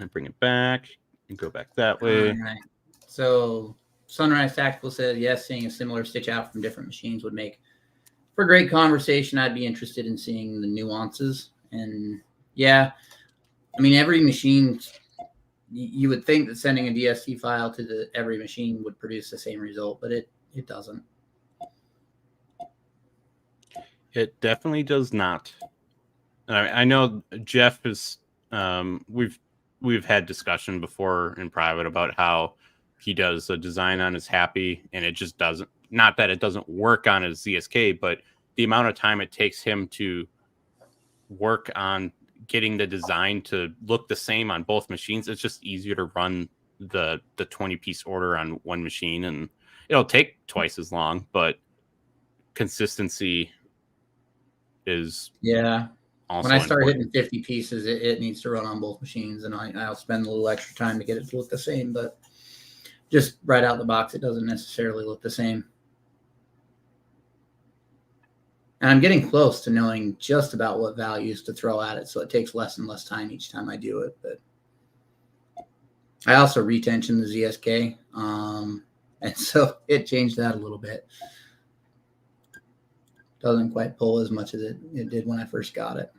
I bring it back and go back that way. All right. So Sunrise Tactical said, yes, seeing a similar stitch out from different machines would make for great conversation. I'd be interested in seeing the nuances. And yeah, I mean, every machine, you would think that sending a DST file to every machine would produce the same result, but it doesn't. It definitely does not. I know Jeff is. We've had discussion before in private about how he does a design on his Happy, and it just doesn't. Not that it doesn't work on his ZSK, but the amount of time it takes him to work on getting the design to look the same on both machines, it's just easier to run the 20-piece order on one machine, and it'll take twice as long, but consistency is also when I start important. Hitting 50 pieces, it needs to run on both machines, and I'll spend a little extra time to get it to look the same, but just right out the box, it doesn't necessarily look the same. And I'm getting close to knowing just about what values to throw at it, so it takes less and less time each time I do it. But I also retension the ZSK, and so it changed that a little bit. Doesn't quite pull as much as it did when I first got it.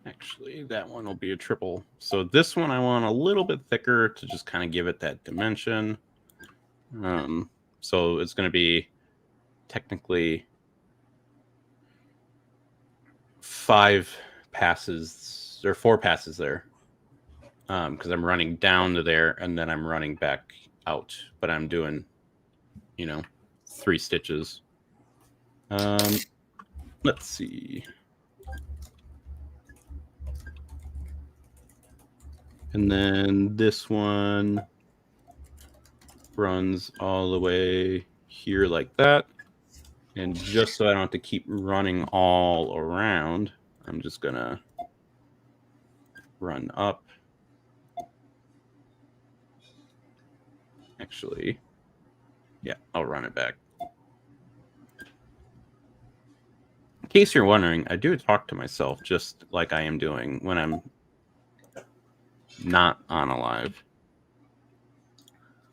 Actually, that one will be a triple. So this one I want a little bit thicker to just kind of give it that dimension. So it's going to be technically 5 passes or 4 passes there. Because I'm running down to there and then I'm running back out. But I'm doing, 3 stitches. Let's see. And then this one runs all the way here like that. And just so I don't have to keep running all around, I'm just gonna run up. Actually, yeah, I'll run it back. In case you're wondering, I do talk to myself just like I am doing when I'm not on a live.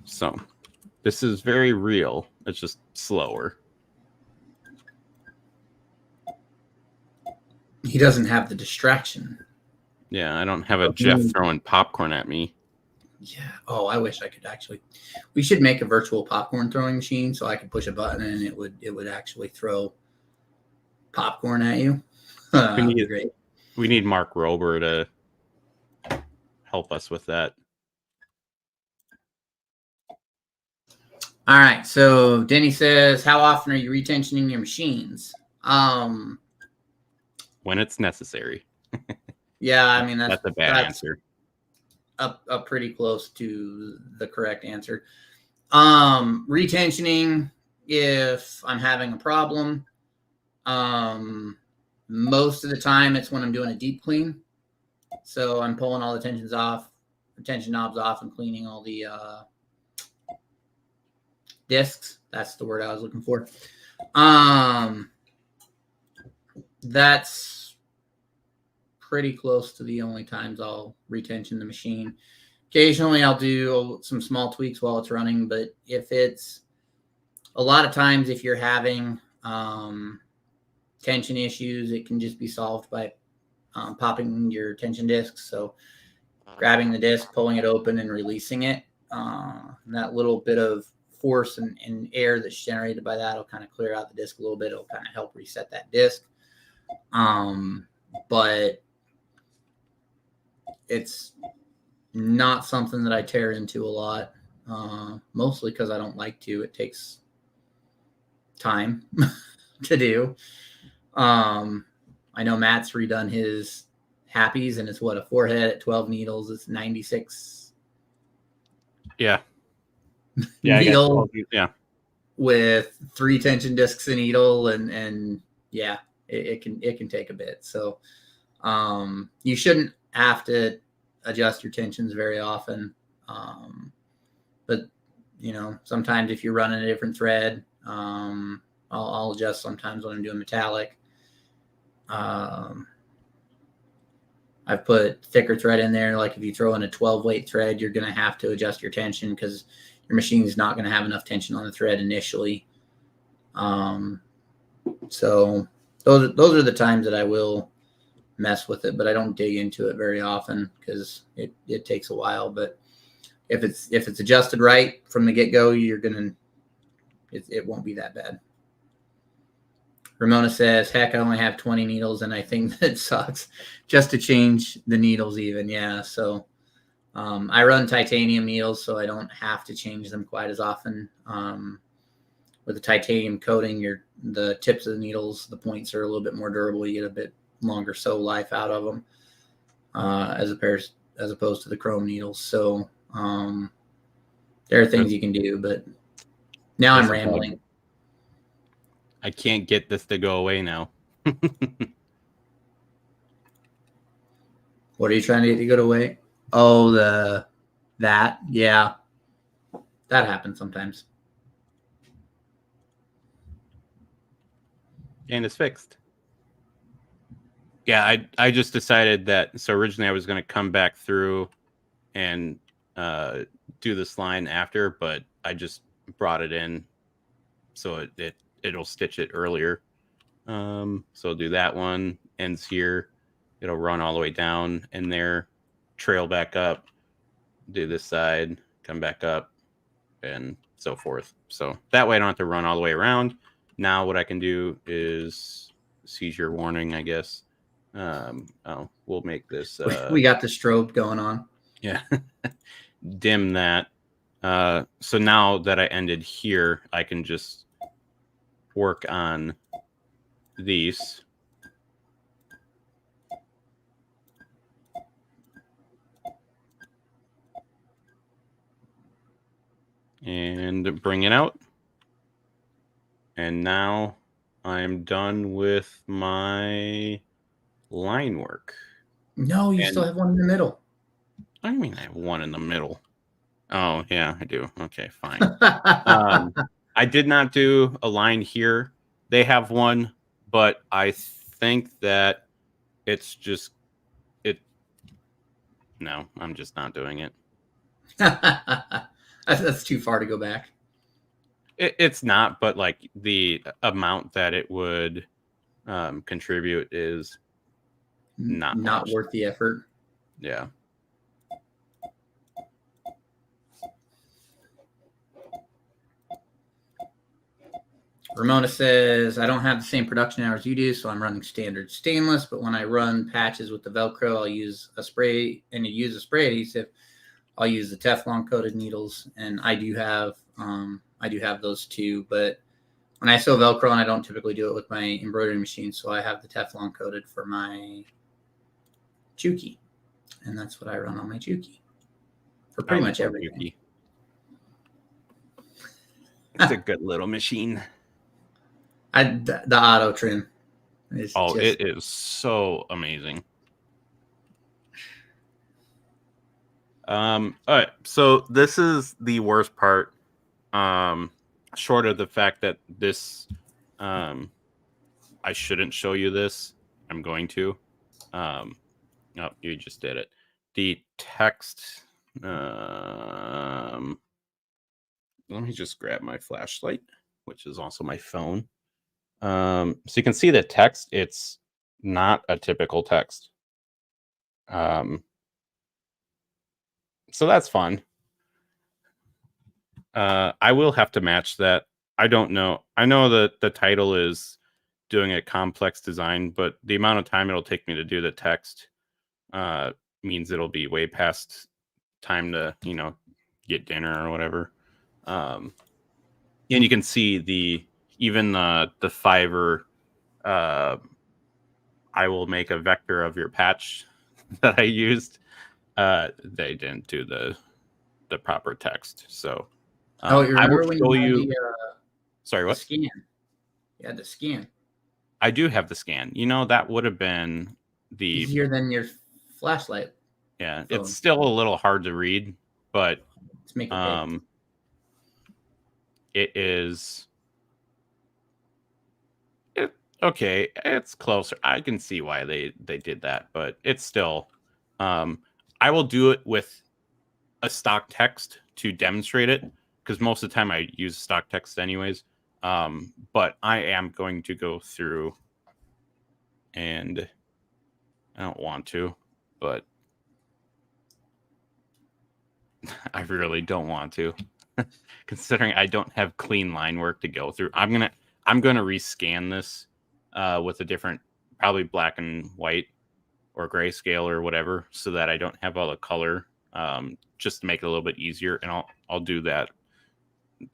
So this is very real. It's just slower. He doesn't have the distraction. Yeah, I don't have a Jeff throwing popcorn at me. Yeah. Oh, I wish I could actually. We should make a virtual popcorn throwing machine so I could push a button and it would actually throw popcorn at you. Great. We need Mark Rober to help us with that. All right. So Denny says, how often are you retensioning your machines? When it's necessary. Yeah, I mean that's a bad answer. Up pretty close to the correct answer. Retensioning if I'm having a problem. Most of the time it's when I'm doing a deep clean. So I'm pulling all the tension knobs off and cleaning all the discs. That's the word I was looking for. That's pretty close to the only times I'll retension the machine. Occasionally I'll do some small tweaks while it's running, but if it's a lot of times, if you're having tension issues, it can just be solved by popping your tension discs. So grabbing the disc, pulling it open and releasing it. And that little bit of force and air that's generated by that will kind of clear out the disc a little bit. It'll kind of help reset that disc. But it's not something that I tear into a lot, mostly because I don't like to. It takes time to do. I know Matt's redone his Happies, and it's what, a forehead at 12 needles. It's 96. Yeah. Needle. Yeah. With 3 tension discs a needle, and yeah, it can take a bit. So you shouldn't have to adjust your tensions very often. But you know, sometimes if you're running a different thread, I'll adjust sometimes when I'm doing metallic. I've put thicker thread in there. Like if you throw in a 12 weight thread, you're going to have to adjust your tension because your machine is not going to have enough tension on the thread initially. So those are the times that I will mess with it, but I don't dig into it very often because it takes a while. But if it's adjusted right from the get-go, it won't be that bad. Ramona says, heck, I only have 20 needles and I think that sucks just to change the needles even. Yeah. So I run titanium needles, so I don't have to change them quite as often. With the titanium coating, the tips of the needles, the points are a little bit more durable. You get a bit longer sew life out of them as opposed to the chrome needles. So there are things you can do, but now I'm rambling. I can't get this to go away now. What are you trying to get to go away? Oh, that. Yeah. That happens sometimes. And it's fixed. Yeah, I just decided that. So originally I was going to come back through and do this line after, but I just brought it in so it'll stitch it earlier. So I'll do that one, ends here. It'll run all the way down in there, trail back up, do this side, come back up, and so forth. So that way I don't have to run all the way around. Now what I can do is seizure warning, I guess. We'll make this. We got the strobe going on. Yeah. Dim that. So now that I ended here, I can just work on these. And bring it out. And now I'm done with my line work. No, you still have one in the middle. I mean, I have one in the middle. Oh, yeah, I do. Okay, fine. I did not do a line here. They have one, but I think that it's just it. No, I'm just not doing it. That's too far to go back. It's not, but like the amount that it would contribute is not much. Worth the effort. Yeah. Ramona says, I don't have the same production hours you do, so I'm running standard stainless, but when I run patches with the Velcro, I'll use a spray, and you use a spray adhesive, I'll use the Teflon coated needles, and I do have those too, but when I sew Velcro, and I don't typically do it with my embroidery machine, so I have the Teflon coated for my Juki, and that's what I run on my Juki for pretty much everything. Juki. It's a good little machine. The auto trim. It is so amazing. All right, so this is the worst part. Short of the fact that this, I shouldn't show you this. I'm going to. Oh, you just did it. The text. Let me just grab my flashlight, which is also my phone. So you can see the text. It's not a typical text. So that's fun. I will have to match that. I don't know. I know that the title is doing a complex design, but the amount of time it'll take me to do the text means it'll be way past time to, get dinner or whatever. And you can see even the Fiverr, I will make a vector of your patch that I used. They didn't do the proper text. So you remember when you sorry, what? Scan. You had the scan. I do have the scan. That would have been easier than your flashlight. Yeah, phone. It's still a little hard to read, but let's make it big. It is okay. It's closer. I can see why they did that, but it's still. I will do it with a stock text to demonstrate it because most of the time I use stock text anyways. But I am going to go through, and I don't want to, but I really don't want to. Considering I don't have clean line work to go through, I'm gonna rescan this with a different, probably black and white or grayscale or whatever, so that I don't have all the color, just to make it a little bit easier. And I'll do that,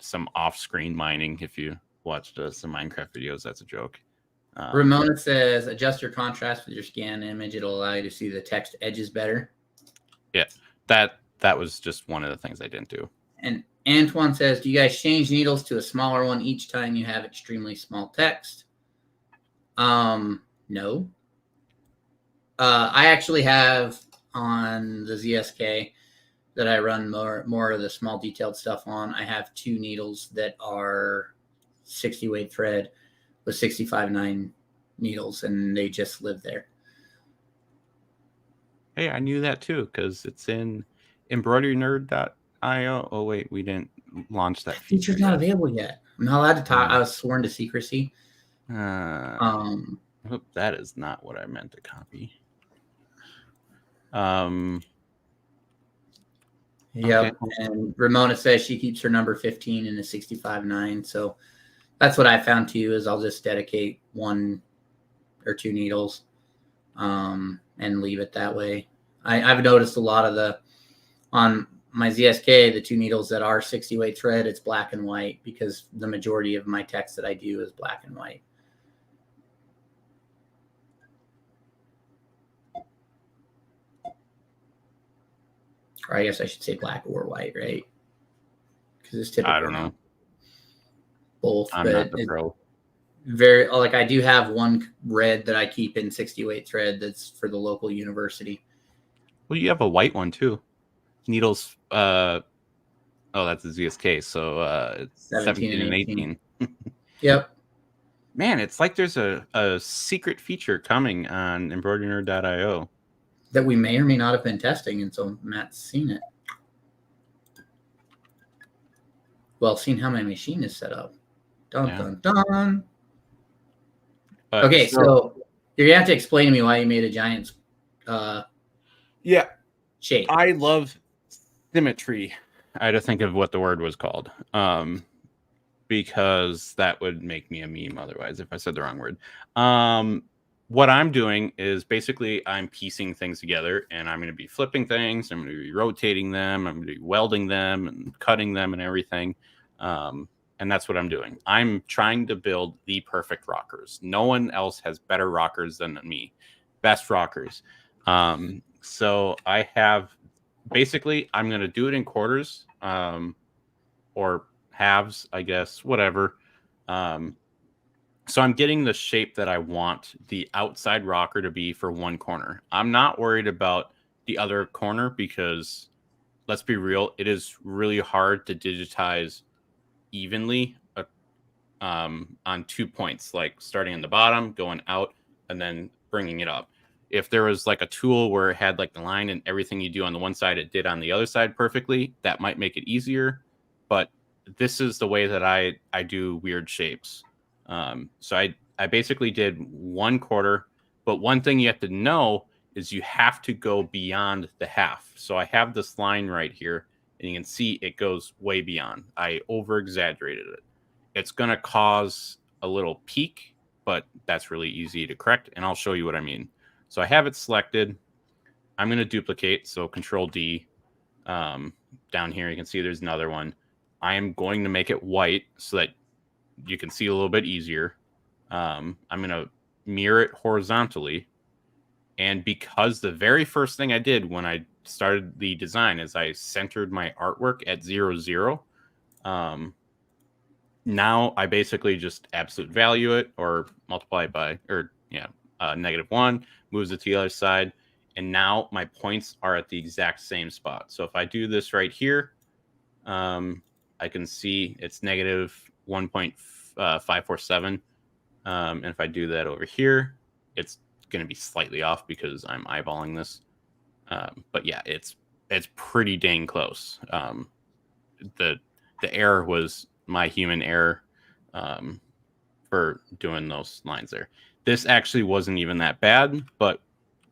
some off-screen mining. If you watched some Minecraft videos, that's a joke. Ramona says, adjust your contrast with your scan image. It'll allow you to see the text edges better. Yeah, that was just one of the things I didn't do. And Antoine says, do you guys change needles to a smaller one each time you have extremely small text? No. I actually have on the ZSK that I run more of the small detailed stuff on. I have 2 needles that are 60 weight thread with 65/9 needles, and they just live there. Hey, I knew that too because it's in embroiderynerd.io. Oh wait, we didn't launch that feature's not available yet. I'm not allowed to talk. I was sworn to secrecy. I hope that is not what I meant to copy. Yep. Okay. And Ramona says she keeps her number 15 in a 65/9. So that's what I found too, is I'll just dedicate 1 or 2 needles and leave it that way. I've noticed a lot of on my ZSK, the 2 needles that are 60 weight thread, it's black and white because the majority of my text that I do is black and white. Or I guess I should say black or white, right? Because it's typically I don't know. Both. I'm but not the pro. Very like I do have one red that I keep in 60 weight thread that's for the local university. Well, you have a white one too. Needles. Oh, that's a ZSK. So it's 17 and 18. Yep. Man, it's like there's a secret feature coming on embroidery.io that we may or may not have been testing, and so Matt's seen it. Well, seeing how my machine is set up. Dun, dun. Okay, so you're gonna have to explain to me why you made a giant shape. I love symmetry. I had to think of what the word was called. Because that would make me a meme otherwise if I said the wrong word. What I'm doing is basically I'm piecing things together, and I'm going to be flipping things. I'm going to be rotating them. I'm going to be welding them and cutting them and everything. And that's what I'm doing. I'm trying to build the perfect rockers. No one else has better rockers than me. Best rockers. So I have basically, I'm going to do it in quarters or halves, I guess, whatever. So I'm getting the shape that I want the outside rocker to be for one corner. I'm not worried about the other corner because, let's be real, it is really hard to digitize evenly on 2 points, like starting in the bottom, going out, and then bringing it up. If there was like a tool where it had like the line and everything you do on the one side, it did on the other side perfectly, that might make it easier. But this is the way that I do weird shapes. So I basically did 1/4, but one thing you have to know is you have to go beyond the half. So I have this line right here, and you can see it goes way beyond. I over exaggerated it. It's going to cause a little peak, but that's really easy to correct, and I'll show you what I mean. So I have it selected. I'm going to duplicate, so Control D. Down here, you can see there's another one. I am going to make it white so that you can see a little bit easier. I'm going to mirror it horizontally. And because the very first thing I did when I started the design is I centered my artwork at 0, 0. Now I basically just absolute value it or multiply it by, or -1, moves it to the other side. And now my points are at the exact same spot. So if I do this right here, I can see it's -1.547. And if I do that over here, it's going to be slightly off because I'm eyeballing this. But yeah, it's pretty dang close. The error was my human error for doing those lines there. This actually wasn't even that bad, but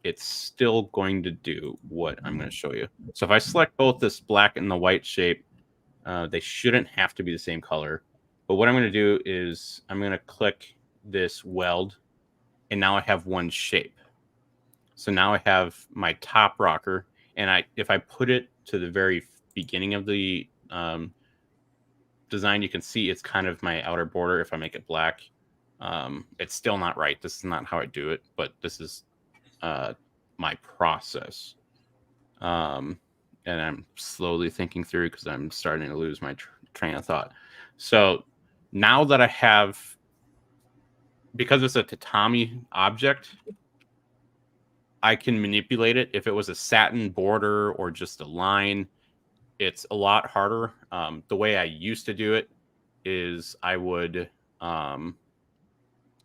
it's still going to do what I'm going to show you. So if I select both this black and the white shape, they shouldn't have to be the same color. But what I'm going to do is I'm going to click this weld, and now I have one shape. So now I have my top rocker, and if I put it to the very beginning of the design, you can see it's kind of my outer border. If I make it black, it's still not right. This is not how I do it, but this is my process. And I'm slowly thinking through because I'm starting to lose my train of thought. So now that I have, because it's a tatami object, I can manipulate it. If it was a satin border or just a line, it's a lot harder. The way I used to do it is I would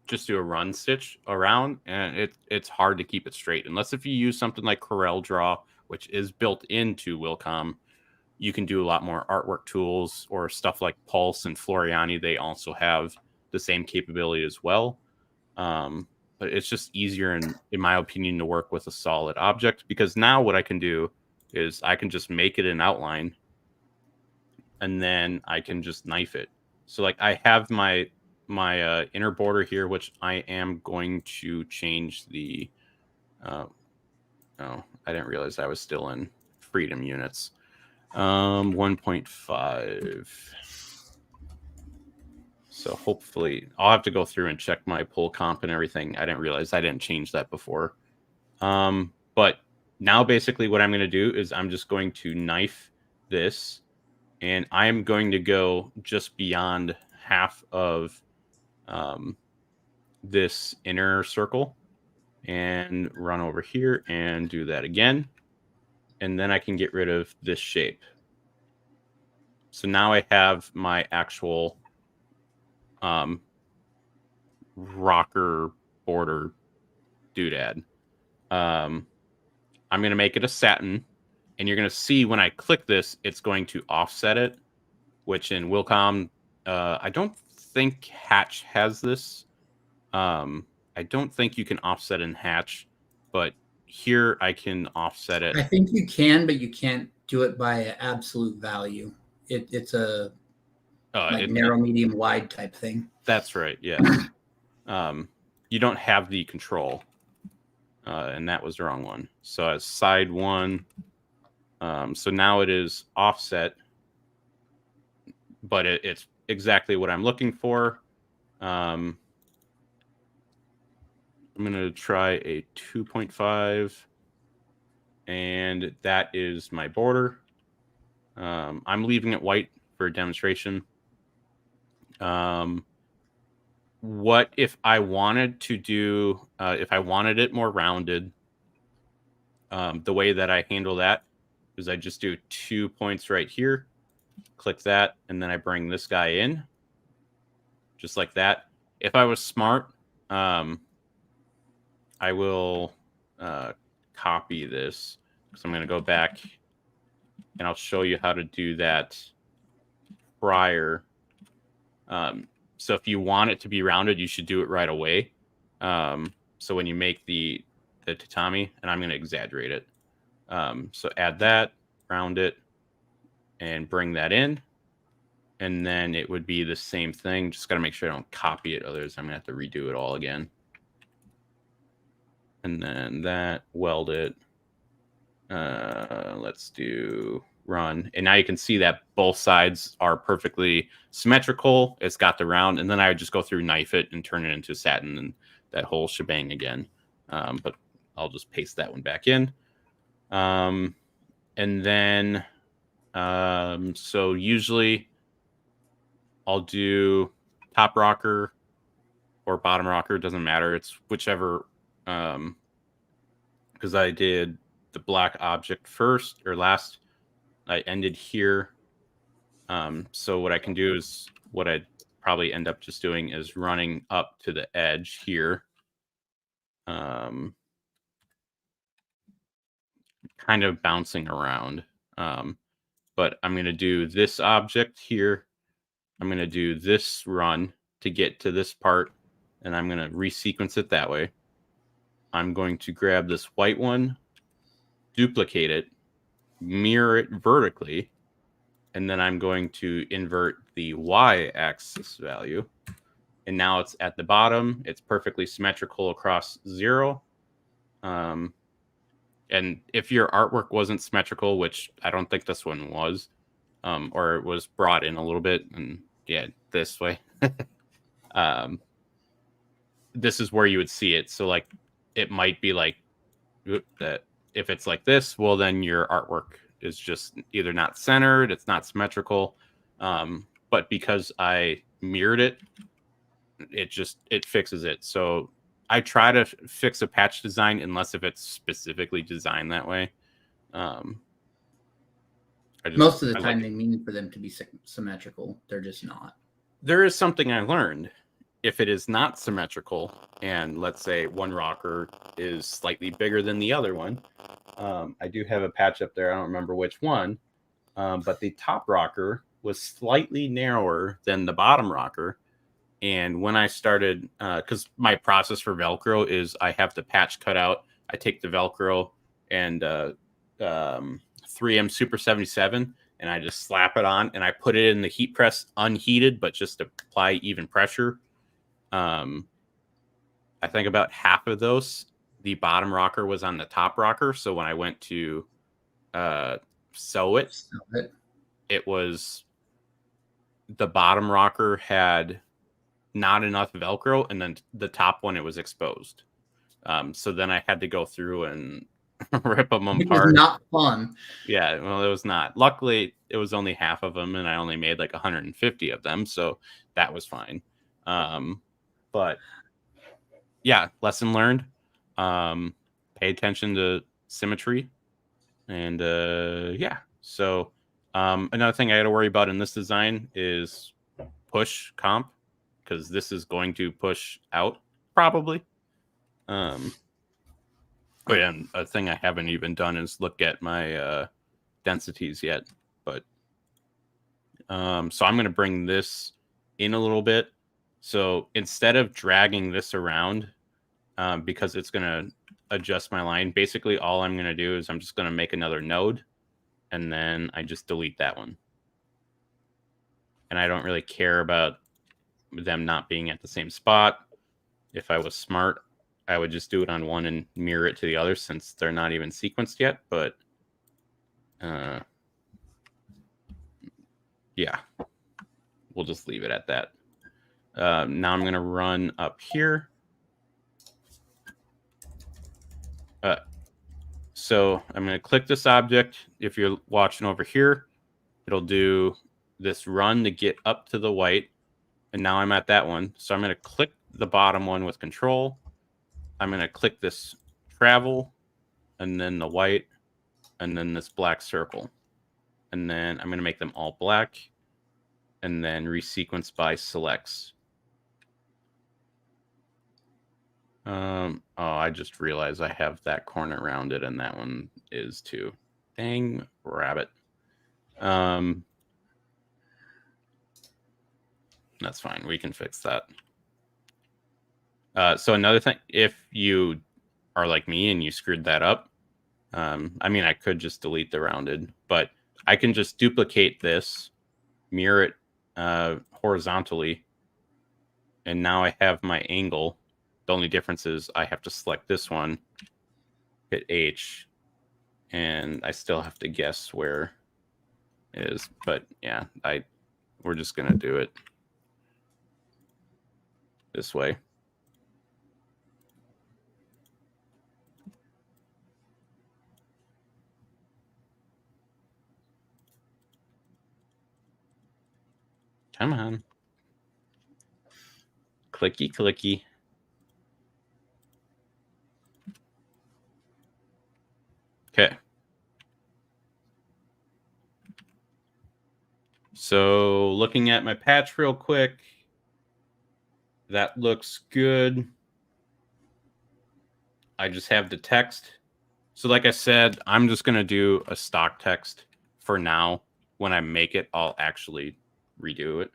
just do a run stitch around, and it's hard to keep it straight. Unless if you use something like Corel Draw, which is built into Wilcom, you can do a lot more artwork tools or stuff like Pulse and Floriani. They also have the same capability as well. But it's just easier, in my opinion, to work with a solid object, because now what I can do is I can just make it an outline, and then I can just knife it. So like I have my inner border here, which I am going to change the. Oh, I didn't realize I was still in freedom units. 1.5. So hopefully I'll have to go through and check my pull comp and everything. I didn't realize I didn't change that before. But now basically what I'm going to do is I'm just going to knife this, and I'm going to go just beyond half of this inner circle and run over here and do that again. And then I can get rid of this shape. So now I have my actual rocker border doodad. I'm going to make it a satin, and you're going to see when I click this, it's going to offset it, which in Wilcom, I don't think Hatch has this. I don't think you can offset in Hatch, but here I can offset it. I think you can, but you can't do it by an absolute value. It's a narrow, medium, wide type thing. That's right. Yes. You don't have the control, and that was the wrong one. So as side one, so now it is offset, but it's exactly what I'm looking for. I'm going to try a 2.5, and that is my border. I'm leaving it white for a demonstration. What if I wanted to do, if I wanted it more rounded, the way that I handle that is I just do 2 points right here, click that, and then I bring this guy in, just like that. If I was smart, I will copy this, because I'm going to go back and I'll show you how to do that prior. So if you want it to be rounded, you should do it right away. So when you make the tatami, and I'm going to exaggerate it. So add that, round it, and bring that in. And then it would be the same thing. Just got to make sure I don't copy it. Otherwise, I'm going to have to redo it all again. And then that, weld it. Let's do run. And now you can see that both sides are perfectly symmetrical. It's got the round. And then I would just go through, knife it, and turn it into satin, and that whole shebang again. But I'll just paste that one back in. And then, so usually I'll do top rocker or bottom rocker. Doesn't matter. It's whichever, because I did the black object first or last. I ended here. So what I can do is, what I'd probably end up just doing is running up to the edge here. Kind of bouncing around. But I'm going to do this object here. I'm going to do this run to get to this part, and I'm going to resequence it that way. I'm going to grab this white one, duplicate it, mirror it vertically, and then I'm going to invert the y-axis value. And now it's at the bottom. It's perfectly symmetrical across 0. And if your artwork wasn't symmetrical, which I don't think this one was, or it was brought in a little bit, and yeah, this way, this is where you would see it. So like, it might be like that. If it's like this, well, then your artwork is just either not centered, it's not symmetrical. But because I mirrored it, it fixes it. So I try to fix a patch design unless if it's specifically designed that way. Most of the time, they mean for them to be symmetrical. They're just not. There is something I learned. If it is not symmetrical, and let's say one rocker is slightly bigger than the other one, I do have a patch up there. I don't remember which one, but the top rocker was slightly narrower than the bottom rocker. And when I started, because my process for Velcro is I have the patch cut out. I take the Velcro and 3M Super 77, and I just slap it on, and I put it in the heat press unheated, but just to apply even pressure. I think about half of those, the bottom rocker was on the top rocker. So when I went to sew it, it was the bottom rocker had not enough Velcro, and then the top one, it was exposed. So then I had to go through and rip them apart. It was not fun. Yeah, well, it was not. Luckily, it was only half of them, and I only made like 150 of them, so that was fine. But yeah, lesson learned. Pay attention to symmetry, and yeah. So another thing I got to worry about in this design is push comp, because this is going to push out probably. Oh yeah, and a thing I haven't even done is look at my densities yet. But so I'm going to bring this in a little bit. So instead of dragging this around, because it's going to adjust my line, basically all I'm going to do is I'm just going to make another node, and then I just delete that one. And I don't really care about them not being at the same spot. If I was smart, I would just do it on one and mirror it to the other, since they're not even sequenced yet. But yeah, we'll just leave it at that. Now I'm going to run up here. So I'm going to click this object. If you're watching over here, it'll do this run to get up to the white. And now I'm at that one. So I'm going to click the bottom one with control. I'm going to click this travel, and then the white, and then this black circle. And then I'm going to make them all black, and then resequence by selects. Oh, I just realized I have that corner rounded, and that one is too. Dang rabbit. That's fine. We can fix that. So another thing, if you are like me and you screwed that up, I mean, I could just delete the rounded, but I can just duplicate this, mirror it horizontally, and now I have my angle. The only difference is I have to select this one, hit H, and I still have to guess where it is. But yeah, we're just gonna do it this way. Come on. Clicky, clicky. Okay. So looking at my patch real quick, that looks good. I just have the text. So like I said, I'm just going to do a stock text for now. When I make it, I'll actually redo it.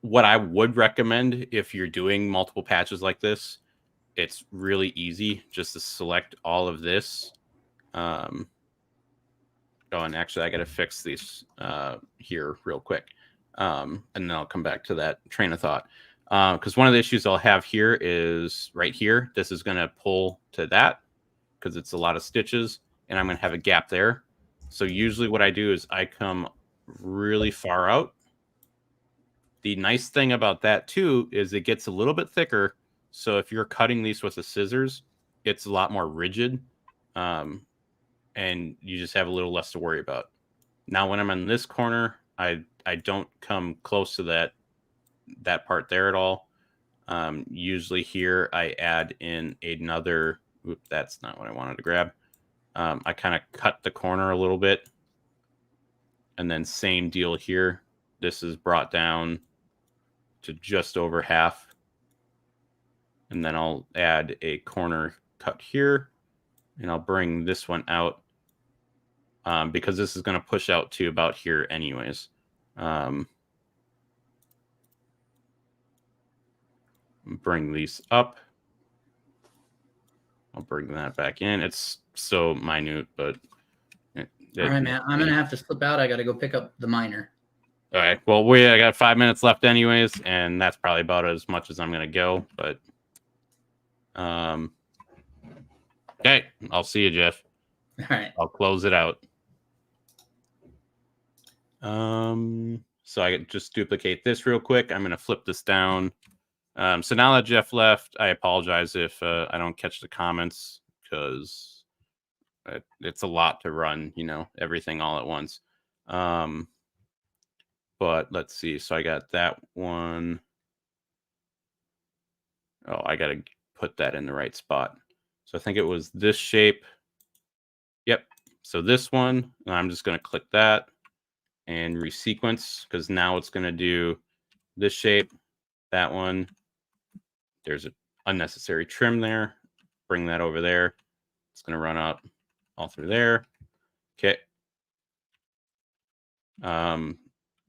What I would recommend if you're doing multiple patches like this, it's really easy just to select all of this. Oh, and actually I got to fix these here real quick. And then I'll come back to that train of thought. Because one of the issues I'll have here is right here. This is going to pull to that because it's a lot of stitches, and I'm going to have a gap there. So usually what I do is I come really far out. The nice thing about that too is it gets a little bit thicker. So if you're cutting these with the scissors, it's a lot more rigid, and you just have a little less to worry about. Now, when I'm in this corner, I don't come close to that part there at all. Usually here I add in another. Oop, that's not what I wanted to grab. I kind of cut the corner a little bit, and then same deal here. This is brought down to just over half. And then I'll add a corner cut here, and I'll bring this one out because this is going to push out to about here anyways. Bring these up. I'll bring that back in. It's so minute, but... All right, man. I'm going to have to slip out. I got to go pick up the miner. All right. Well, I got 5 minutes left anyways, and that's probably about as much as I'm going to go. But okay, I'll see you, Jeff. All right. I'll close it out. So I just duplicate this real quick. I'm going to flip this down. So now that Jeff left, I apologize if I don't catch the comments, because it's a lot to run, everything all at once. But let's see. So I got that one. Oh, I got to put that in the right spot. So I think it was this shape. Yep. So this one, and I'm just going to click that and resequence, because now it's going to do this shape, that one. There's an unnecessary trim there. Bring that over there. It's going to run up all through there. Okay.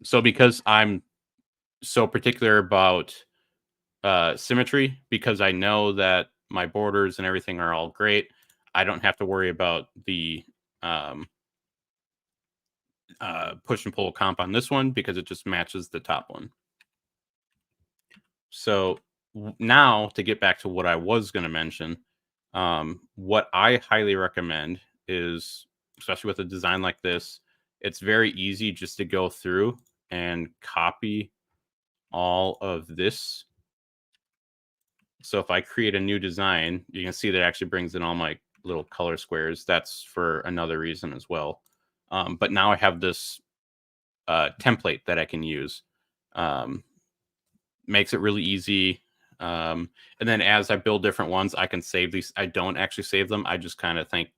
So because I'm so particular about symmetry, because I know that my borders and everything are all great, I don't have to worry about the push and pull comp on this one, because it just matches the top one. So now to get back to what I was going to mention, what I highly recommend is, especially with a design like this, it's very easy just to go through and copy all of this. So if I create a new design, you can see that it actually brings in all my little color squares. That's for another reason as well. But now I have this template that I can use. Makes it really easy. And then as I build different ones, I can save these. I don't actually save them. I just kind of think,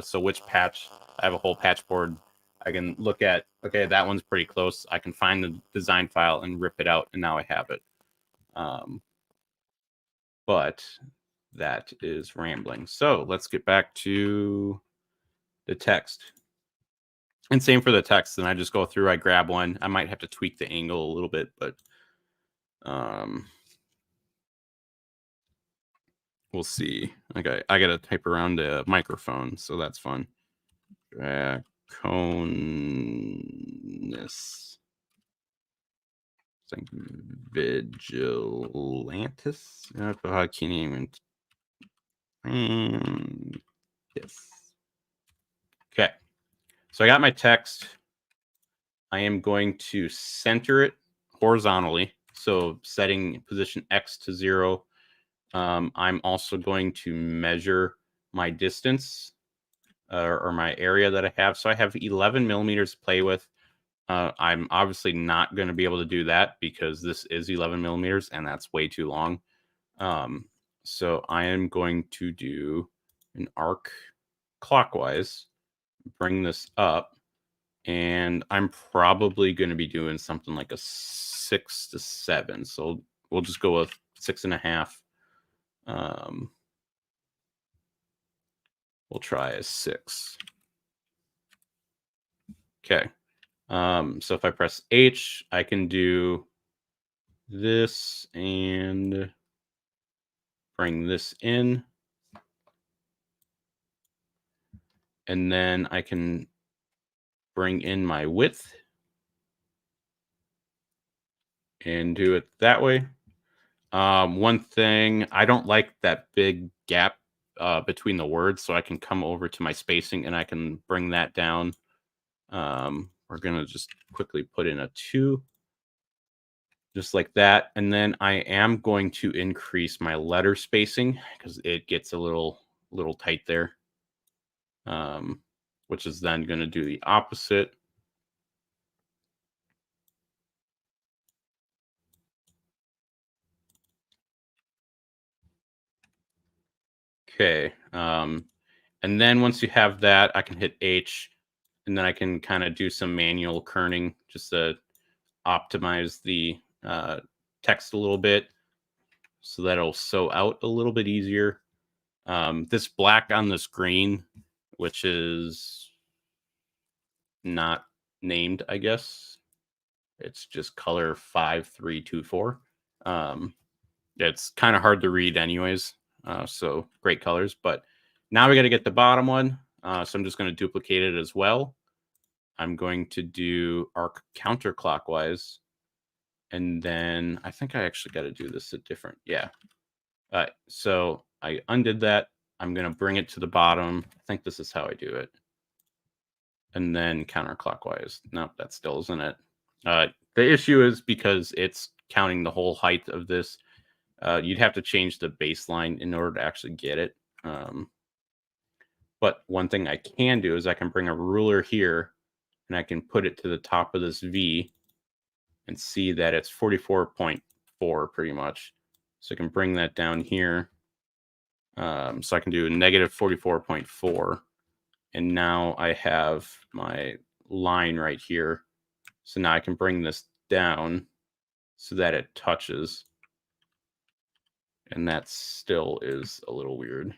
so which patch, I have a whole patch board. I can look at, okay, that one's pretty close. I can find the design file and rip it out, and now I have it. But that is rambling. So let's get back to the text. And same for the text. Then I just go through, I grab one. I might have to tweak the angle a little bit, but we'll see. Okay, I got to type around a microphone, so that's fun. Draconis. Like Vigilantis. I can't even. Yes. Okay. So I got my text. I am going to center it horizontally. So setting position X to 0. I'm also going to measure my distance or my area that I have. So I have 11 millimeters to play with. I'm obviously not going to be able to do that because this is 11 millimeters and that's way too long. So I am going to do an arc clockwise, bring this up, and I'm probably going to be doing something like a 6 to 7. So we'll just go with 6.5. We'll try a 6. Okay. So if I press H, I can do this and bring this in. And then I can bring in my width and do it that way. One thing, I don't like that big gap between the words, so I can come over to my spacing and I can bring that down. We're going to just quickly put in a 2. Just like that. And then I am going to increase my letter spacing because it gets a little tight there. Which is then going to do the opposite. Okay. And then once you have that, I can hit H, and then I can kind of do some manual kerning just to optimize the text a little bit so that it'll sew out a little bit easier. This black on this green, which is not named, I guess. It's just color 5324. It's kind of hard to read anyways. So great colors, but now we got to get the bottom one. So I'm just going to duplicate it as well. I'm going to do arc counterclockwise. And then I think I actually got to do this a different. Yeah. So I undid that. And then I'm going to bring it to the bottom. I think this is how I do it. And then counterclockwise. Nope, that still isn't it. The issue is because it's counting the whole height of this. You'd have to change the baseline in order to actually get it. But one thing I can do is I can bring a ruler here and I can put it to the top of this V and see that it's 44.4 pretty much. So I can bring that down here. So I can do negative 44.4. And now I have my line right here. So now I can bring this down so that it touches. And that still is a little weird.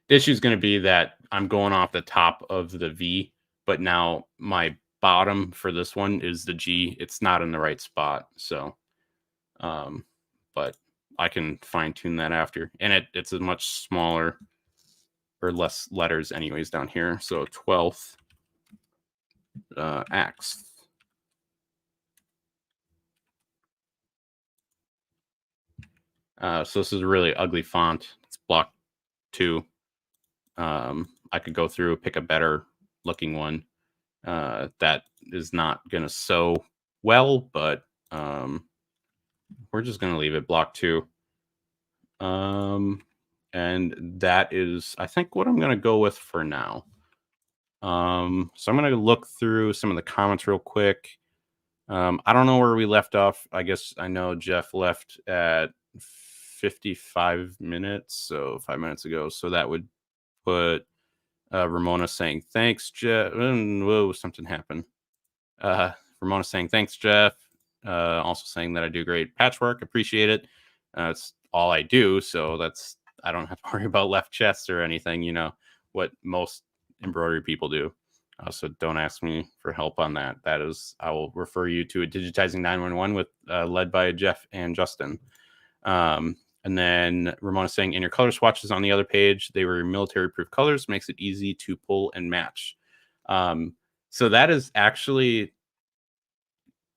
The issue is going to be that I'm going off the top of the V, but now my bottom for this one is the G. It's not in the right spot. So, but I can fine tune that after. And it's a much smaller or less letters anyways down here. So 12th X. So this is a really ugly font. It's block 2. I could go through, pick a better looking one. That is not going to sew well, but we're just going to leave it block 2. And that is, I think, what I'm going to go with for now. So I'm going to look through some of the comments real quick. I don't know where we left off. I guess I know Jeff left at 55 minutes, so 5 minutes ago. So that would put Ramona saying, thanks, Jeff. Whoa, something happened. Ramona saying, thanks, Jeff. Also saying that I do great patchwork. Appreciate it. It's all I do. So I don't have to worry about left chest or anything, what most embroidery people do. So don't ask me for help on that. I will refer you to a Digitizing 911 with led by Jeff and Justin. And then Ramona saying, in your color swatches on the other page, they were military proof colors, makes it easy to pull and match. So that is actually,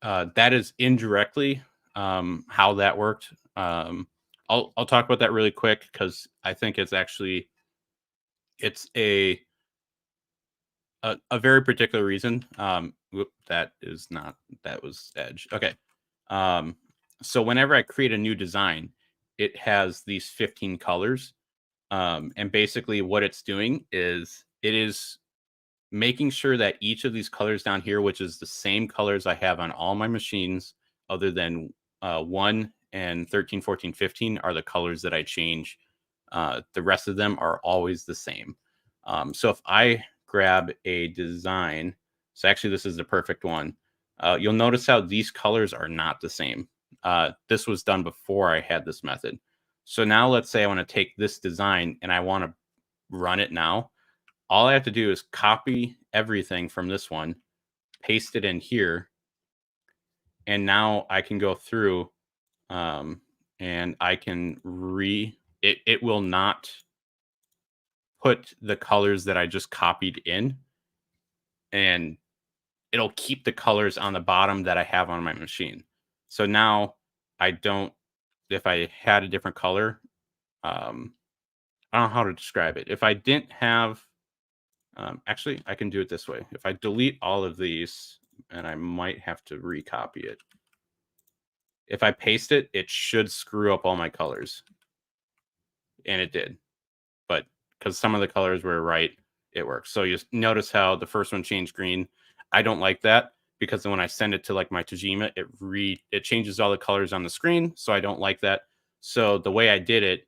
that is indirectly how that worked. I'll talk about that really quick because I think it's a very particular reason. That was Edge. Okay. So whenever I create a new design, it has these 15 colors. And basically what it's doing is it is making sure that each of these colors down here, which is the same colors I have on all my machines, other than 1 and 13, 14, 15 are the colors that I change. The rest of them are always the same. So if I grab a design, so actually this is the perfect one. You'll notice how these colors are not the same. This was done before I had this method. So now let's say I want to take this design and I want to run it now. All I have to do is copy everything from this one, paste it in here, and now I can go through and I can it will not put the colors that I just copied in, and it'll keep the colors on the bottom that I have on my machine. So now if I had a different color, I don't know how to describe it. If I didn't have, actually, I can do it this way. If I delete all of these, and I might have to recopy it. If I paste it, it should screw up all my colors. And it did. But because some of the colors were right, it works. So you notice how the first one changed green. I don't like that because when I send it to like my Tajima, it changes all the colors on the screen. So I don't like that. So the way I did it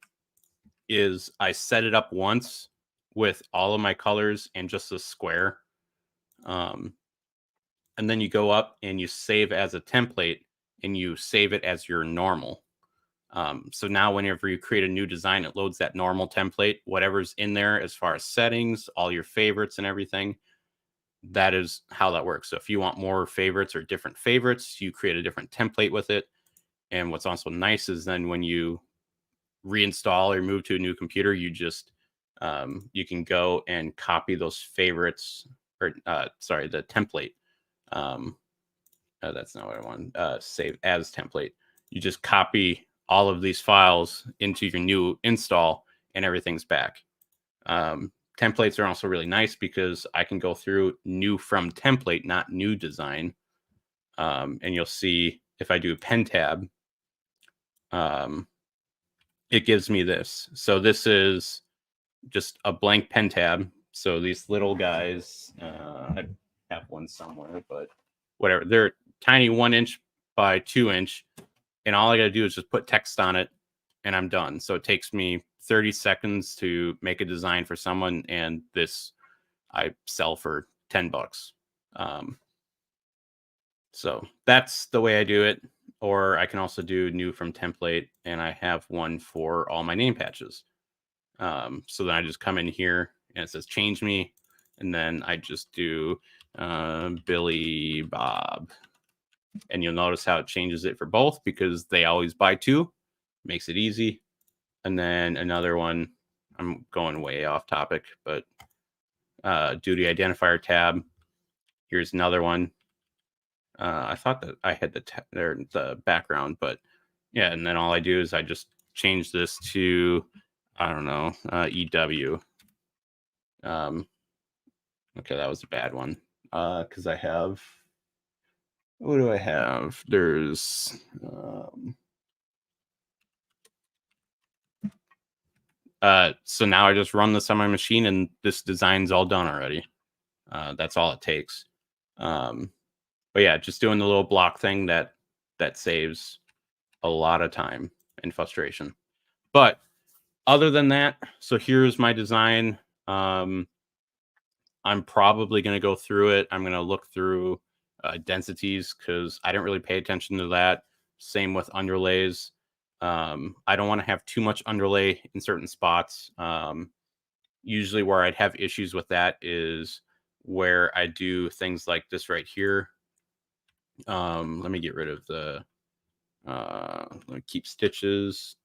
is I set it up once with all of my colors and just a square. And then you go up and you save as a template and you save it as your normal. So now whenever you create a new design, it loads that normal template, whatever's in there as far as settings, all your favorites and everything. That is how that works. So if you want more favorites or different favorites, you create a different template with it. And what's also nice is then when you reinstall or move to a new computer, you just you can go and copy those favorites or the template. That's not what I want. Save as template. You just copy all of these files into your new install, and everything's back. Templates are also really nice because I can go through new from template, not new design. And you'll see if I do a pen tab, it gives me this. So this is just a blank pen tab. So these little guys, I have one somewhere, but whatever. They're tiny 1 inch by 2 inch. And all I got to do is just put text on it and I'm done. So it takes me 30 seconds to make a design for someone. And this I sell for $10. So that's the way I do it. Or I can also do new from template, and I have one for all my name patches. So then I just come in here and it says change me, and then I just do Billy Bob, and you'll notice how it changes it for both because they always buy two, makes it easy. And then another one, I'm going way off topic, but duty identifier tab. Here's another one. I thought that I had the background, but yeah. And then all I do is I just change this to, I don't know, EW. Okay, that was a bad one. Because I have, what do I have? There's, so now I just run this on my machine and this design's all done already. That's all it takes. But yeah, just doing the little block thing that saves a lot of time and frustration. But other than that, so here's my design. I'm probably going to go through it. I'm going to look through densities because I didn't really pay attention to that. Same with underlays. I don't want to have too much underlay in certain spots. Usually where I'd have issues with that is where I do things like this right here. Let me get rid of the let me keep stitches.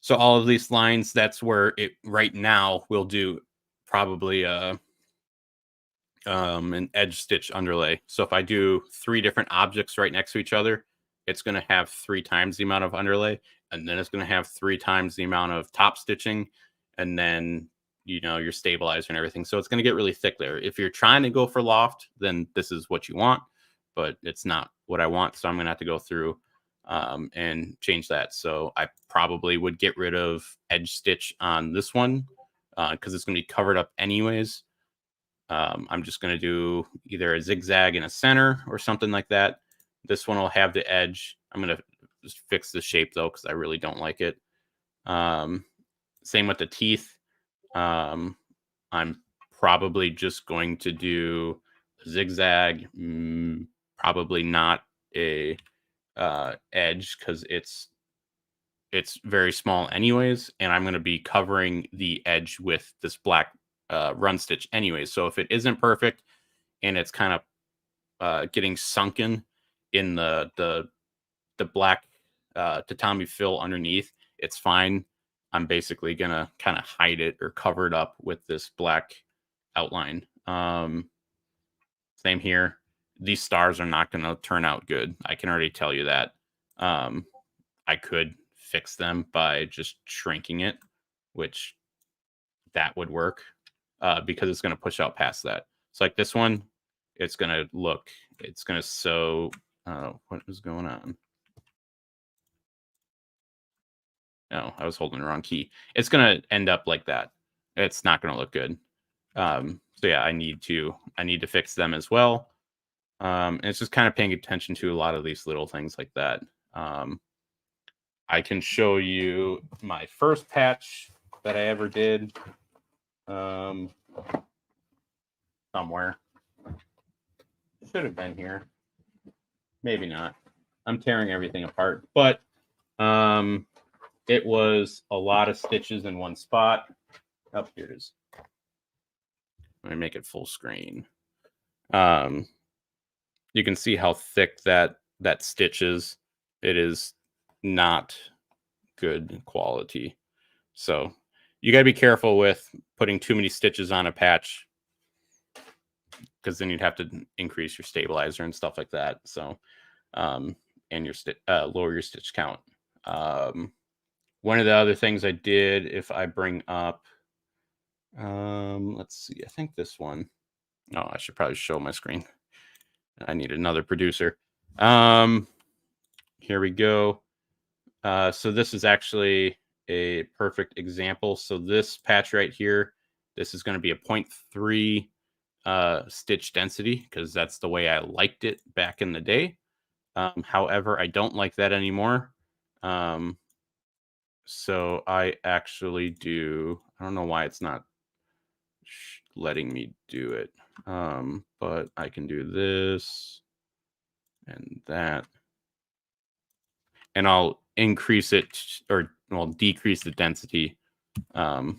So all of these lines, that's where it right now will do probably an edge stitch underlay. So if I do 3 different objects right next to each other, it's going to have 3 times the amount of underlay, and then it's going to have 3 times the amount of top stitching, and then your stabilizer and everything. So it's going to get really thick there. If you're trying to go for loft, then this is what you want, but it's not what I want. So I'm going to have to go through and change that. So I probably would get rid of edge stitch on this one because it's going to be covered up anyways. I'm just going to do either a zigzag in a center or something like that. This one will have the edge. I'm going to just fix the shape though because I really don't like it. Same with the teeth. I'm probably just going to do a zigzag, probably not a edge because it's very small anyways, and I'm going to be covering the edge with this black run stitch anyways. So if it isn't perfect and it's kind of getting sunken in the black tatami fill underneath, it's fine. I'm basically gonna kind of hide it or cover it up with this black outline. Same here. These stars are not going to turn out good. I can already tell you that. I could fix them by just shrinking it, which that would work because it's going to push out past that. So like this one, it's going to sew. What is going on? No, I was holding the wrong key. It's going to end up like that. It's not going to look good. So yeah, I need to fix them as well. And it's just kind of paying attention to a lot of these little things like that. I can show you my first patch that I ever did somewhere. Should have been here. Maybe not. I'm tearing everything apart, but it was a lot of stitches in one spot. Oh, here it is. Let me make it full screen. You can see how thick that stitch is. It is not good quality. So you got to be careful with putting too many stitches on a patch because then you'd have to increase your stabilizer and stuff like that. So, and your lower your stitch count. One of the other things I did, if I bring up, let's see, I think this one. Oh, I should probably show my screen. I need another producer. Here we go. So this is actually a perfect example. So this patch right here, this is going to be a 0.3 stitch density because that's the way I liked it back in the day. However, I don't like that anymore. So I actually do, I don't know why it's not letting me do it. But I can do this and that. And I'll increase it or well decrease the density to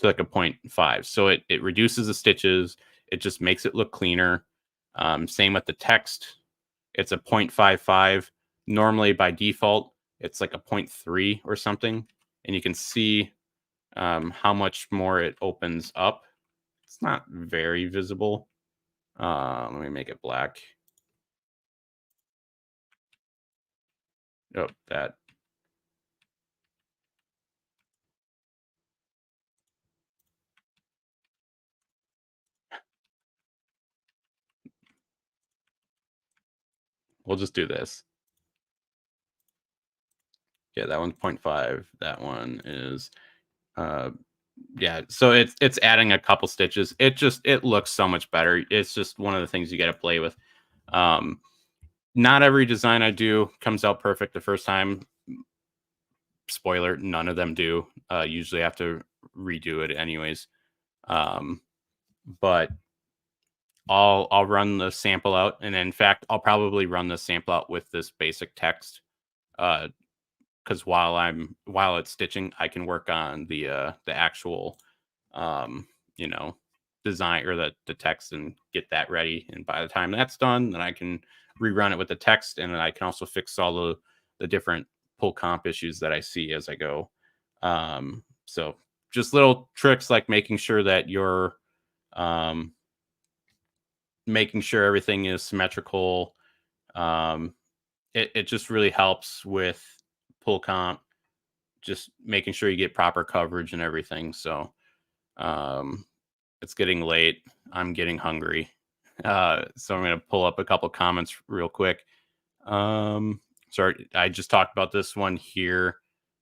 like a 0.5. So it reduces the stitches. It just makes it look cleaner. Same with the text. It's a 0.55. Normally by default, it's like a 0.3 or something. And you can see how much more it opens up. It's not very visible. Let me make it black. Oh, that. We'll just do this. Yeah, that one's 0.5. That one is yeah, so it's adding a couple stitches. It looks so much better. It's just one of the things you got to play with. Not every design I do comes out perfect the first time. Spoiler, none of them do. Usually I have to redo it anyways. But I'll run the sample out, and in fact, I'll probably run the sample out with this basic text. Because while it's stitching, I can work on the actual you know, design or the text and get that ready. And by the time that's done, then I can rerun it with the text, and then I can also fix all the different pull comp issues that I see as I go. So just little tricks like making sure that you're making sure everything is symmetrical. It just really helps with pull comp, just making sure you get proper coverage and everything. So it's getting late. I'm getting hungry. So I'm going to pull up a couple comments real quick. Sorry, I just talked about this one here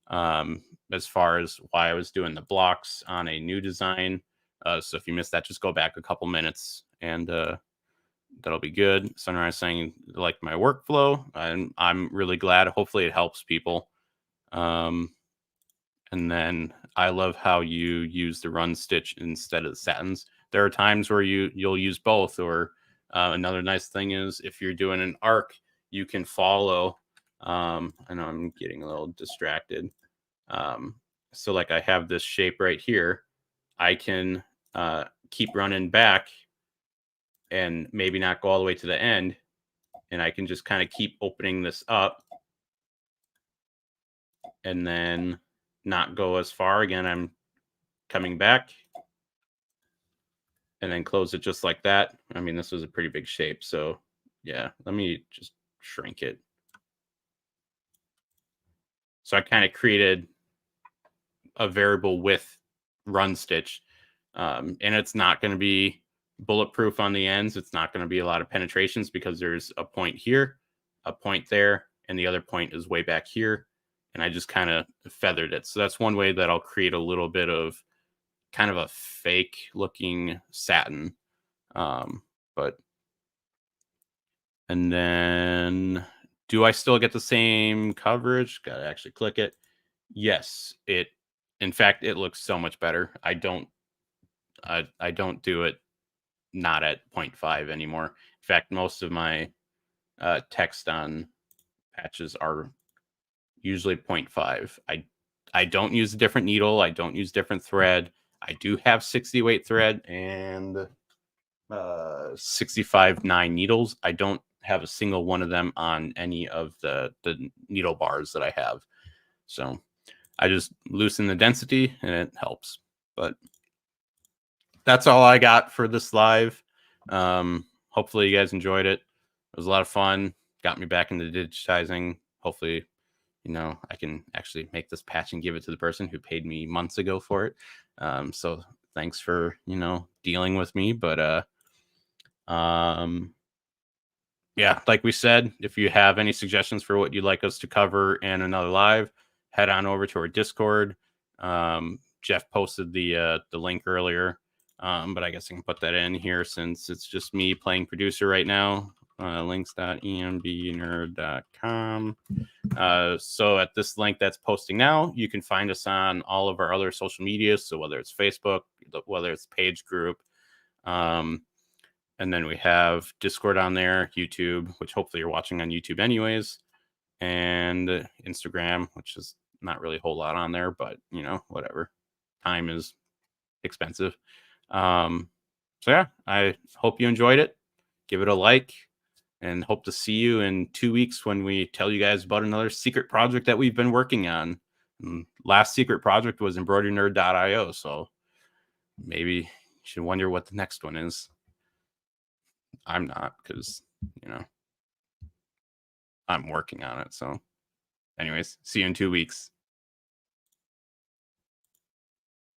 as far as why I was doing the blocks on a new design. So if you missed that, just go back a couple minutes and that'll be good. Sunrise saying like my workflow, and I'm really glad. Hopefully it helps people. And then I love how you use the run stitch instead of the satins. There are times where you'll use both. Or another nice thing is if you're doing an arc, you can follow. I know I'm getting a little distracted. So like I have this shape right here. I can keep running back and maybe not go all the way to the end. And I can just kind of keep opening this up and then not go as far. Again, I'm coming back and then close it just like that. I mean, this was a pretty big shape. So yeah, let me just shrink it. So I kind of created a variable width run stitch. And it's not going to be bulletproof on the ends. It's not going to be a lot of penetrations because there's a point here, a point there, and the other point is way back here. And I just kind of feathered it. So that's one way that I'll create a little bit of kind of a fake looking satin. But and then do I still get the same coverage? Gotta actually click it. Yes, in fact, it looks so much better. I don't do it not at 0.5 anymore. In fact, most of my text on patches are usually 0.5. I don't use a different needle. I don't use different thread. I do have 60 weight thread and 65/9 needles. I don't have a single one of them on any of the needle bars that I have. So I just loosen the density and it helps. But that's all I got for this live. Hopefully you guys enjoyed it. It was a lot of fun. Got me back into digitizing. Hopefully I can actually make this patch and give it to the person who paid me months ago for it. So thanks for, dealing with me. But yeah, like we said, if you have any suggestions for what you'd like us to cover in another live, head on over to our Discord. Jeff posted the link earlier, but I guess I can put that in here since it's just me playing producer right now. Links.embnerd.com. So at this link that's posting now, you can find us on all of our other social media. So whether it's Facebook, whether it's page group, and then we have Discord on there, YouTube, which hopefully you're watching on YouTube anyways, and Instagram, which is not really a whole lot on there, but whatever. Time is expensive. So yeah, I hope you enjoyed it. Give it a like, and hope to see you in 2 weeks when we tell you guys about another secret project that we've been working on. Last secret project was embroiderynerd.io, so maybe you should wonder what the next one is. I'm not, because I'm working on it. So anyways, see you in 2 weeks.